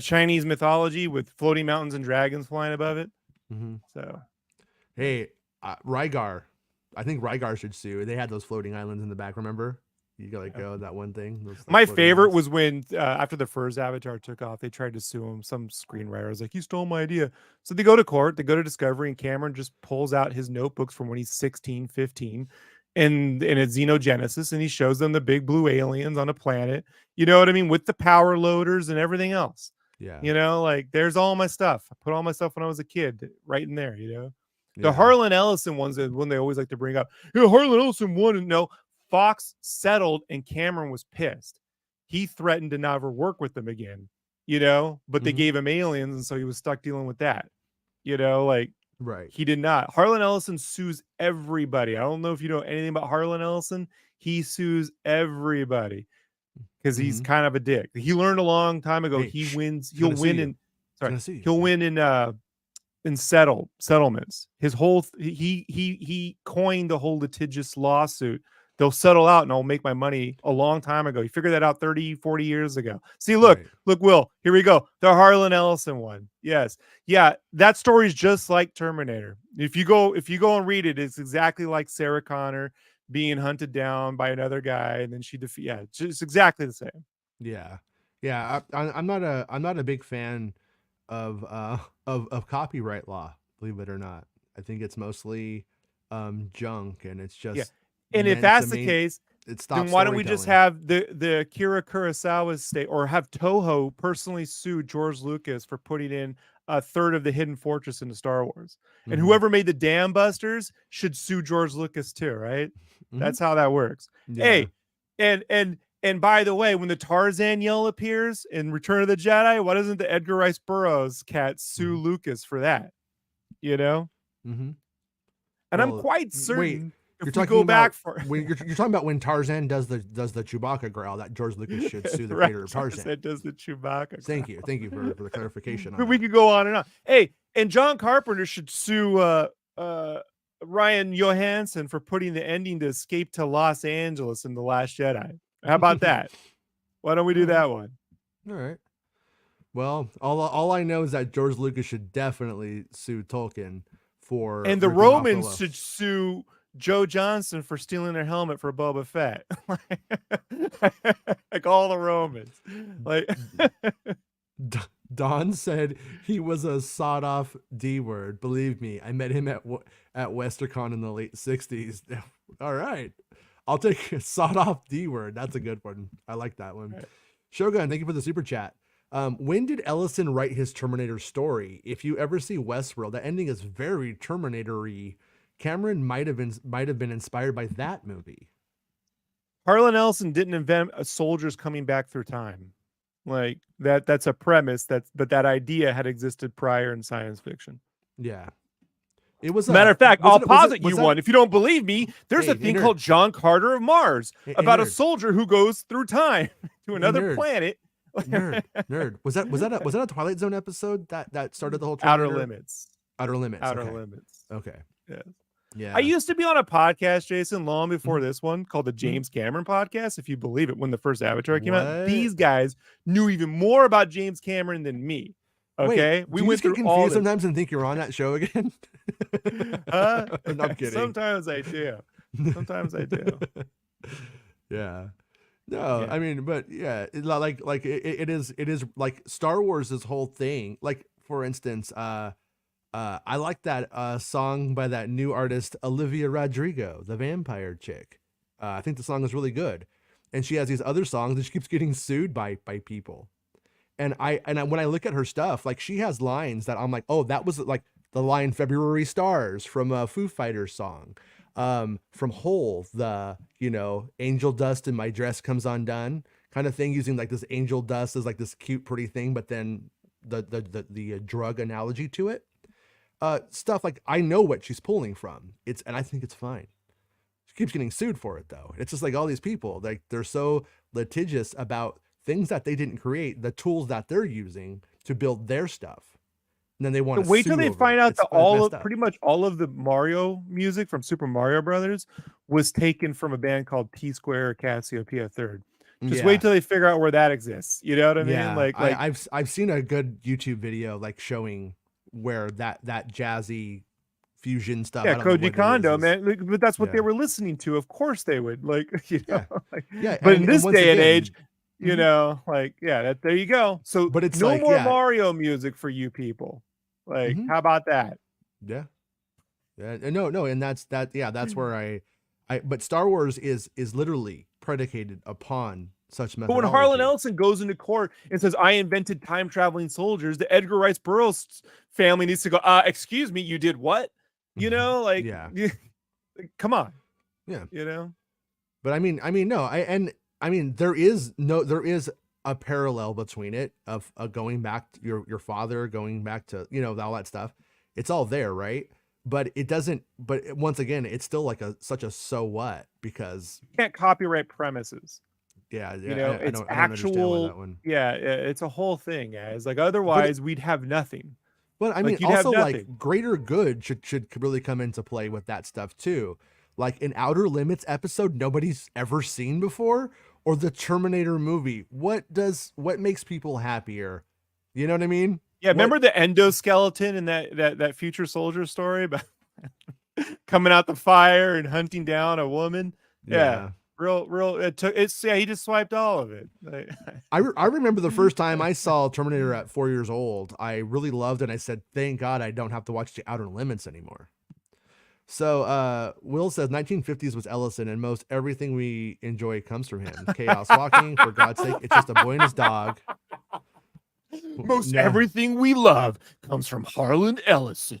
[SPEAKER 3] Chinese mythology with floating mountains and dragons flying above it.
[SPEAKER 2] Mm-hmm.
[SPEAKER 3] So,
[SPEAKER 2] hey, Rygar. I think Rygar should sue. They had those floating islands in the back, remember? You got go that one thing. Those, like,
[SPEAKER 3] my favorite
[SPEAKER 2] islands.
[SPEAKER 3] was when after the first Avatar took off, they tried to sue him. Some screenwriter was like, "You stole my idea." So they go to court, they go to Discovery, and Cameron just pulls out his notebooks from when he's 16, 15, and it's Xenogenesis, and he shows them the big blue aliens on a planet. You know what I mean? With the power loaders and everything else.
[SPEAKER 2] Yeah.
[SPEAKER 3] Like there's all my stuff. I put all my stuff when I was a kid right in there. The
[SPEAKER 2] Yeah.
[SPEAKER 3] Harlan Ellison ones is one they always like to bring up. Harlan Ellison won, and no, Fox settled, and Cameron was pissed. He threatened to never work with them again, but they gave him aliens, and so he was stuck dealing with that. Like
[SPEAKER 2] Right.
[SPEAKER 3] he did not. Harlan Ellison sues everybody. I don't know if you know anything about Harlan Ellison. He sues everybody because he's kind of a dick. He learned a long time ago.
[SPEAKER 2] Hey,
[SPEAKER 3] he wins.
[SPEAKER 2] He'll win
[SPEAKER 3] in settlements. His whole he coined the whole litigious lawsuit. They'll settle out and I'll make my money a long time ago. He figured that out 30, 40 years ago. See, look, Will, here we go. The Harlan Ellison one. Yes. Yeah, that story is just like Terminator. If you go and read it, it's exactly like Sarah Connor being hunted down by another guy, and then she it's exactly the same.
[SPEAKER 2] Yeah. I'm not a big fan of copyright law, believe it or not. I think it's mostly junk, and it's just
[SPEAKER 3] And if that's the case, then why don't we just have the Akira Kurosawa state, or have Toho personally sue George Lucas for putting in a third of the Hidden Fortress into Star Wars? And whoever made the Dam Busters should sue George Lucas too, right? That's how that works.
[SPEAKER 2] Yeah.
[SPEAKER 3] Hey, and by the way, when the Tarzan yell appears in Return of the Jedi, why doesn't the Edgar Rice Burroughs cat sue Lucas for that?
[SPEAKER 2] Mm-hmm.
[SPEAKER 3] And I'm quite certain. if we go back for
[SPEAKER 2] when you're talking about when Tarzan does the Chewbacca growl, that George Lucas should sue the
[SPEAKER 3] right,
[SPEAKER 2] creator of Tarzan.
[SPEAKER 3] Tarzan does the Chewbacca.
[SPEAKER 2] Thank you for the clarification.
[SPEAKER 3] But we could go on and on. Hey, and John Carpenter should sue Ryan Johansson for putting the ending to Escape to Los Angeles in The Last Jedi. How about that? Why don't we do that one?
[SPEAKER 2] All right. Well, all I know is that George Lucas should definitely sue Tolkien for,
[SPEAKER 3] and the Romans should sue Joe Johnson for stealing their helmet for Boba Fett. Like all the Romans. Like
[SPEAKER 2] Don said he was a sawed-off D-word. Believe me, I met him at WesterCon in the late 60s. All right. I'll take a sawed-off D-word. That's a good one. I like that one. Right. Shogun, thank you for the super chat. When did Ellison write his Terminator story? If you ever see Westworld, that ending is very Terminator-y. Cameron might have been inspired by that movie.
[SPEAKER 3] Harlan Ellison didn't invent soldiers coming back through time. Like that's a premise but that idea had existed prior in science fiction.
[SPEAKER 2] Yeah. It was
[SPEAKER 3] matter of fact, I'll posit you one. If you don't believe me, there's a thing called John Carter of Mars about a soldier who goes through time to another planet.
[SPEAKER 2] Nerd. Was that a Twilight Zone episode that started the whole
[SPEAKER 3] Outer Limits?
[SPEAKER 2] Outer Limits.
[SPEAKER 3] Limits.
[SPEAKER 2] Okay.
[SPEAKER 3] Yes.
[SPEAKER 2] Yeah.
[SPEAKER 3] I used to be on a podcast, Jason, long before this one, called the James Cameron podcast. If you believe it, when the first Avatar came out, these guys knew even more about James Cameron than me. Okay,
[SPEAKER 2] we went through all this sometimes and think you're on that show again. I'm kidding.
[SPEAKER 3] Sometimes I do.
[SPEAKER 2] Yeah. No, yeah. I mean, but yeah, it is like Star Wars' whole thing. Like, for instance, I like that song by that new artist Olivia Rodrigo, the vampire chick. I think the song is really good, and she has these other songs and she keeps getting sued by people. And when I look at her stuff, like she has lines that I'm like, oh, that was like the line "February Stars" from a Foo Fighters song. From Hole, the angel dust in my dress comes undone kind of thing, using like this angel dust as like this cute pretty thing, but then the drug analogy to it. Stuff like I know what she's pulling from. And I think it's fine. She keeps getting sued for it though. It's just like all these people, like they're so litigious about things that they didn't create, the tools that they're using to build their stuff. And then they want to
[SPEAKER 3] wait till they find out that pretty much all of the Mario music from Super Mario Brothers was taken from a band called P Square Cassiopeia Third. Just wait till they figure out where that exists. You know what I mean? Like
[SPEAKER 2] I've seen a good YouTube video like showing where that jazzy fusion stuff.
[SPEAKER 3] Yeah, Koji Kondo, man. But that's what they were listening to. Of course they would. But in this day and age, there you go. So, but it's no more Mario music for you people. Like, how about that?
[SPEAKER 2] Yeah. No, and that's where but Star Wars is literally predicated upon such methodology.
[SPEAKER 3] But when Harlan Ellison goes into court and says, "I invented time traveling soldiers," the Edgar Rice Burroughs family needs to go, excuse me, you did what? Come on.
[SPEAKER 2] Yeah. But I mean, no, there is a parallel between it of going back to your father, going back to, all that stuff. It's all there, right? But it doesn't, but once again, it's still like such a so what, because
[SPEAKER 3] you can't copyright premises.
[SPEAKER 2] Yeah.
[SPEAKER 3] It's actual. It's a whole thing, guys. Like otherwise we'd have nothing.
[SPEAKER 2] But I mean, also like greater good should really come into play with that stuff too. Like an Outer Limits episode nobody's ever seen before, or the Terminator movie. What makes people happier? You know what I mean?
[SPEAKER 3] Yeah, remember the endoskeleton in that future soldier story about coming out the fire and hunting down a woman? Yeah. Real. He just swiped all of it.
[SPEAKER 2] I remember the first time I saw Terminator at 4 years old. I really loved it. I said, "Thank God I don't have to watch the Outer Limits anymore." So Will says 1950s was Ellison, and most everything we enjoy comes from him. Chaos Walking, for God's sake, it's just a boy and his dog.
[SPEAKER 3] Most everything we love comes from Harlan Ellison.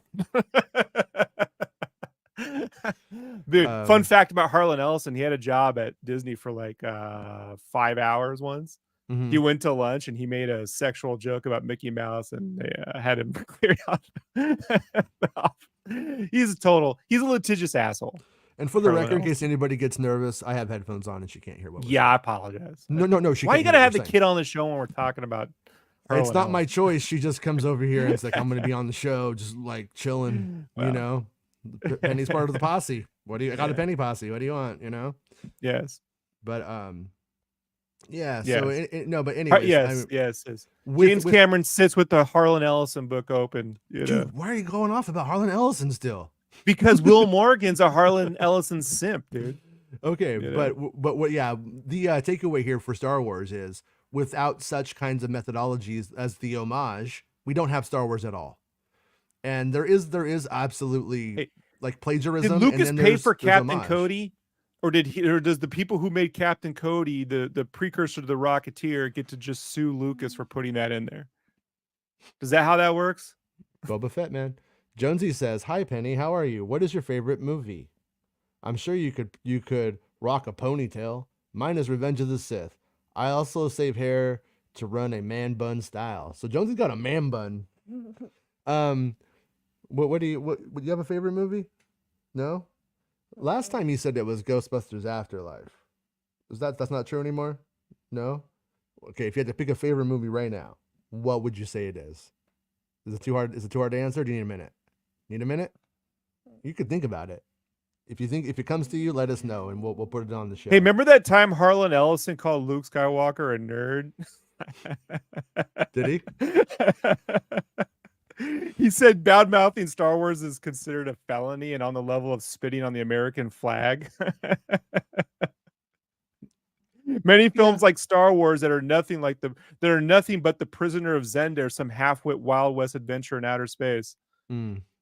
[SPEAKER 3] Dude, fun fact about Harlan Ellison, he had a job at Disney for like 5 hours once. Mm-hmm. He went to lunch and he made a sexual joke about Mickey Mouse, and they had him cleared out. He's a litigious asshole.
[SPEAKER 2] And for the
[SPEAKER 3] Harlan
[SPEAKER 2] record, in case
[SPEAKER 3] Ellison.
[SPEAKER 2] anybody gets nervous, I have headphones on and she can't hear what we're
[SPEAKER 3] Yeah, I
[SPEAKER 2] saying.
[SPEAKER 3] apologize.
[SPEAKER 2] No. She
[SPEAKER 3] Why you
[SPEAKER 2] can't hear
[SPEAKER 3] gotta
[SPEAKER 2] what
[SPEAKER 3] have
[SPEAKER 2] we're
[SPEAKER 3] the
[SPEAKER 2] saying.
[SPEAKER 3] kid on the show when we're talking about Harlan
[SPEAKER 2] It's not my
[SPEAKER 3] Ellison?
[SPEAKER 2] choice. She just comes over here and it's like, I'm going to be on the show, just like chilling, you know. Penny's part of the posse. I got a Penny posse. What do you want, you know?
[SPEAKER 3] Yes.
[SPEAKER 2] But yeah.
[SPEAKER 3] Yes.
[SPEAKER 2] So no, but anyways,
[SPEAKER 3] Yes. James
[SPEAKER 2] with
[SPEAKER 3] Cameron sits with the Harlan Ellison book open.
[SPEAKER 2] dude, why are you going off about Harlan Ellison still?
[SPEAKER 3] Because Will Morgan's a Harlan Ellison simp, dude.
[SPEAKER 2] Okay, but what? Yeah, the takeaway here for Star Wars is without such kinds of methodologies as the homage, we don't have Star Wars at all. And there is absolutely like plagiarism.
[SPEAKER 3] Did Lucas
[SPEAKER 2] and then
[SPEAKER 3] pay for Captain
[SPEAKER 2] homage.
[SPEAKER 3] Cody, or does the people who made Captain Cody, the precursor to the Rocketeer, get to just sue Lucas for putting that in there? Is that how that works?
[SPEAKER 2] Boba Fett, man. Jonesy says, "Hi Penny, how are you? What is your favorite movie? I'm sure you could rock a ponytail. Mine is Revenge of the Sith. I also save hair to run a man bun style." So Jonesy's got a man bun. What do you have a favorite movie? No? Last time you said it was Ghostbusters Afterlife. That's not true anymore? No? Okay, if you had to pick a favorite movie right now, what would you say it is? Is it too hard to answer? Do you need a minute? Need a minute? You could think about it. If it comes to you, let us know and we'll put it on the show.
[SPEAKER 3] Hey, remember that time Harlan Ellison called Luke Skywalker a nerd?
[SPEAKER 2] Did he?
[SPEAKER 3] He said bad mouthing Star Wars is considered a felony and on the level of spitting on the American flag. Many films like Star Wars that are nothing but The Prisoner of Zenda, some half-wit Wild West adventure in outer space.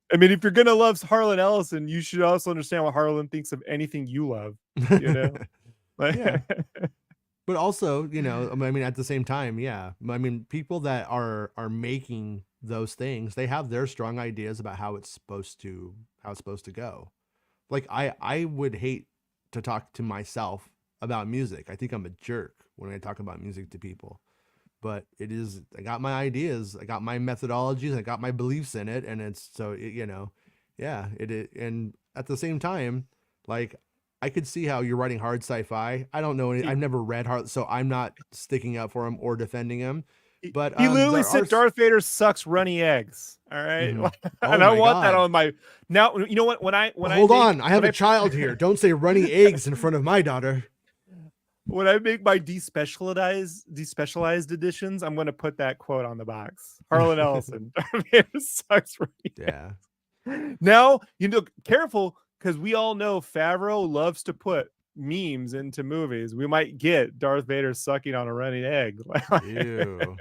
[SPEAKER 3] I mean, if you're gonna love Harlan Ellison, you should also understand what Harlan thinks of anything you love. You know,
[SPEAKER 2] yeah. But also, you know, I mean, at the same time, yeah. I mean, people that are making those things, they have their strong ideas about how it's supposed to go. Like I would hate to talk to myself about music. I think I'm a jerk when I talk about music to people. But I got my ideas, I got my methodologies, I got my beliefs in it, and it's so you know, yeah. And at the same time, like I could see how you're writing hard sci-fi. I don't know any. I've never read hard, so I'm not sticking up for him or defending him. But
[SPEAKER 3] he literally said Darth Vader sucks runny eggs. All right, and I want that on my now. You know what? I
[SPEAKER 2] have a child here. Don't say runny eggs in front of my daughter.
[SPEAKER 3] When I make my despecialized editions, I'm going to put that quote on the box. Harlan Ellison, Darth Vader sucks runny eggs. Now, you know, careful, because we all know Favreau loves to put memes into movies. We might get Darth Vader sucking on a running egg.
[SPEAKER 2] Ew.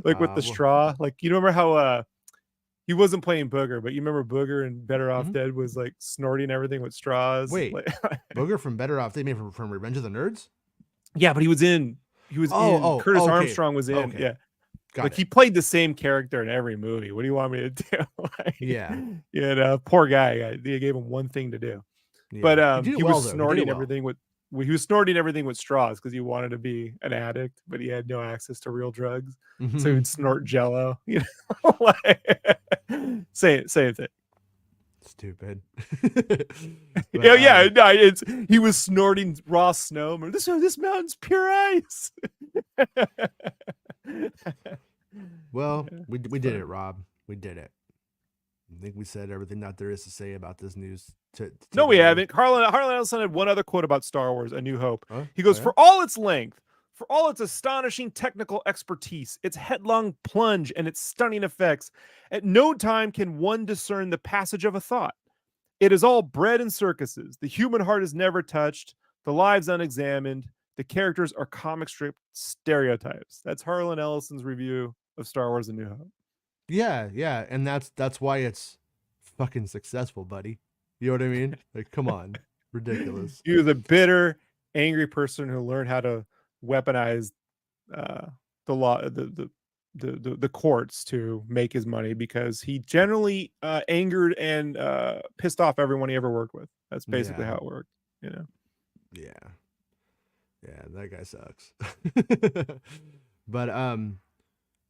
[SPEAKER 3] Like with the straw. Like, you remember how he wasn't playing Booger, but you remember Booger and Better Off Dead was like snorting everything with straws.
[SPEAKER 2] Wait, Booger from Better Off Dead, from Revenge of the Nerds?
[SPEAKER 3] Yeah, but he was in Curtis Armstrong was in. Okay. Yeah. He played the same character in every movie. What do you want me to do?
[SPEAKER 2] Yeah.
[SPEAKER 3] You know, poor guy. They gave him one thing to do. Yeah. But he was snorting everything with straws because he wanted to be an addict, but he had no access to real drugs. So he would snort Jello. You know, same thing.
[SPEAKER 2] Stupid.
[SPEAKER 3] He was snorting raw snow. This mountain's pure ice.
[SPEAKER 2] Well, we did it, Rob. We did it. I think we said everything that there is to say about this news.
[SPEAKER 3] No, we haven't. Harlan Ellison had one other quote about Star Wars, A New Hope. He goes, for all its length, for all its astonishing technical expertise, its headlong plunge, and its stunning effects, at no time can one discern the passage of a thought. It is all bread and circuses. The human heart is never touched, the lives unexamined, the characters are comic strip stereotypes. That's Harlan Ellison's review of Star Wars: A New Hope.
[SPEAKER 2] Yeah, and that's why it's fucking successful, buddy. You know what I mean? Like, come on, ridiculous.
[SPEAKER 3] He was a bitter, angry person who learned how to weaponize the law, the courts to make his money because he generally angered and pissed off everyone he ever worked with. That's basically how it worked. You know?
[SPEAKER 2] Yeah, that guy sucks. But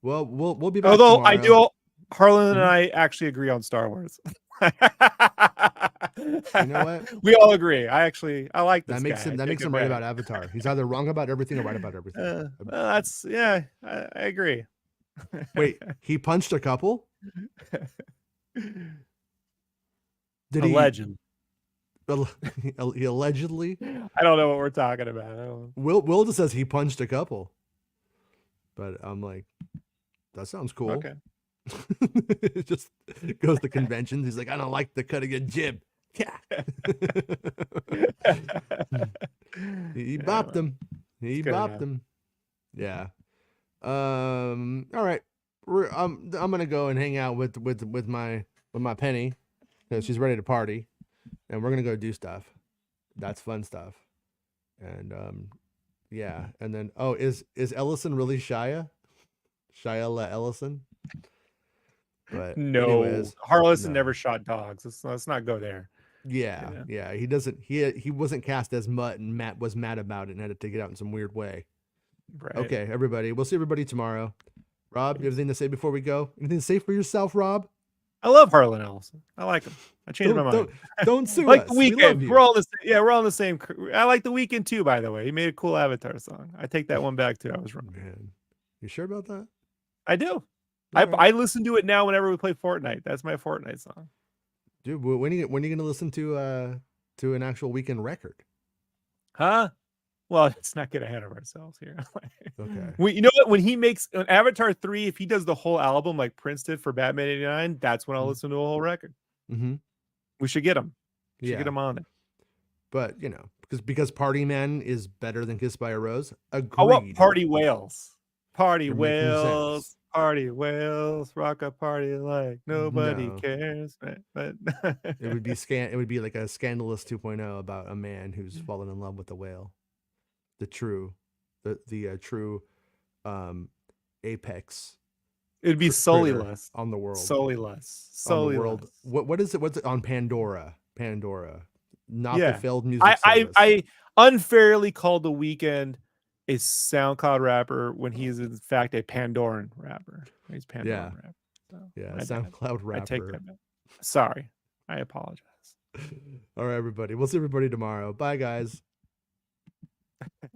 [SPEAKER 2] well, we'll be back.
[SPEAKER 3] Although
[SPEAKER 2] tomorrow.
[SPEAKER 3] I do, Harlan and I actually agree on Star Wars.
[SPEAKER 2] You know what?
[SPEAKER 3] We all agree. I like this
[SPEAKER 2] That makes
[SPEAKER 3] guy.
[SPEAKER 2] him
[SPEAKER 3] I
[SPEAKER 2] that
[SPEAKER 3] take
[SPEAKER 2] makes
[SPEAKER 3] it
[SPEAKER 2] him right
[SPEAKER 3] back.
[SPEAKER 2] about Avatar. He's either wrong about everything or right about everything.
[SPEAKER 3] Well, that's I agree.
[SPEAKER 2] Wait, he punched a couple? Did
[SPEAKER 3] A legend.
[SPEAKER 2] he allegedly?
[SPEAKER 3] I don't know what we're talking about.
[SPEAKER 2] Will just says he punched a couple. But I'm like, that sounds cool.
[SPEAKER 3] Okay.
[SPEAKER 2] Just goes to conventions. He's like, I don't like the cut of your jib. Yeah. He bopped him. He bopped him. Yeah. All right. I'm gonna go and hang out with my Penny because she's ready to party, and we're gonna go do stuff. That's fun stuff. And yeah. And then is Ellison really Shia Ellison? But
[SPEAKER 3] no,
[SPEAKER 2] anyways,
[SPEAKER 3] Harlison never shot dogs. Let's not go there.
[SPEAKER 2] Yeah, yeah. He doesn't. He wasn't cast as Mutt, and Matt was mad about it and had to take it out in some weird way.
[SPEAKER 3] Right.
[SPEAKER 2] Okay, everybody. We'll see everybody tomorrow. Rob, you have anything to say before we go? Anything to say for yourself, Rob?
[SPEAKER 3] I love Harlan Ellison. I like him. I changed my mind.
[SPEAKER 2] Don't sue
[SPEAKER 3] like
[SPEAKER 2] us.
[SPEAKER 3] The Weeknd.
[SPEAKER 2] We love you.
[SPEAKER 3] We're all the same. Yeah, we're all in the same. I like The Weeknd too. By the way, he made a cool Avatar song. I take that one back too. I was wrong.
[SPEAKER 2] Man, you sure about that?
[SPEAKER 3] I do. I listen to it now whenever we play Fortnite. That's my Fortnite song.
[SPEAKER 2] Dude, when are you gonna listen to an actual Weeknd record?
[SPEAKER 3] Huh? Well, let's not get ahead of ourselves here.
[SPEAKER 2] Okay.
[SPEAKER 3] You know what? When he makes an Avatar 3, if he does the whole album like Prince did for Batman 89, that's when I'll listen to a whole record.
[SPEAKER 2] Mm-hmm.
[SPEAKER 3] We should get him. We should get him on it.
[SPEAKER 2] But because Party Man is better than Kissed by a Rose. Agreed.
[SPEAKER 3] How about Party Whales? Party Whales. Party Whales. Rock a party like nobody cares. But
[SPEAKER 2] it would be It would be like a Scandalous 2.0 about a man who's fallen in love with a whale. The true apex.
[SPEAKER 3] It'd be Soulyless
[SPEAKER 2] on the world.
[SPEAKER 3] Soulyless.
[SPEAKER 2] On the world. What is it? What's it on Pandora? Not the failed music service.
[SPEAKER 3] I unfairly called The Weeknd a SoundCloud rapper when he is in fact a Pandoran rapper. He's Pandoran rapper. So
[SPEAKER 2] SoundCloud rapper.
[SPEAKER 3] I take that back. Sorry. I apologize.
[SPEAKER 2] All right, everybody. We'll see everybody tomorrow. Bye, guys.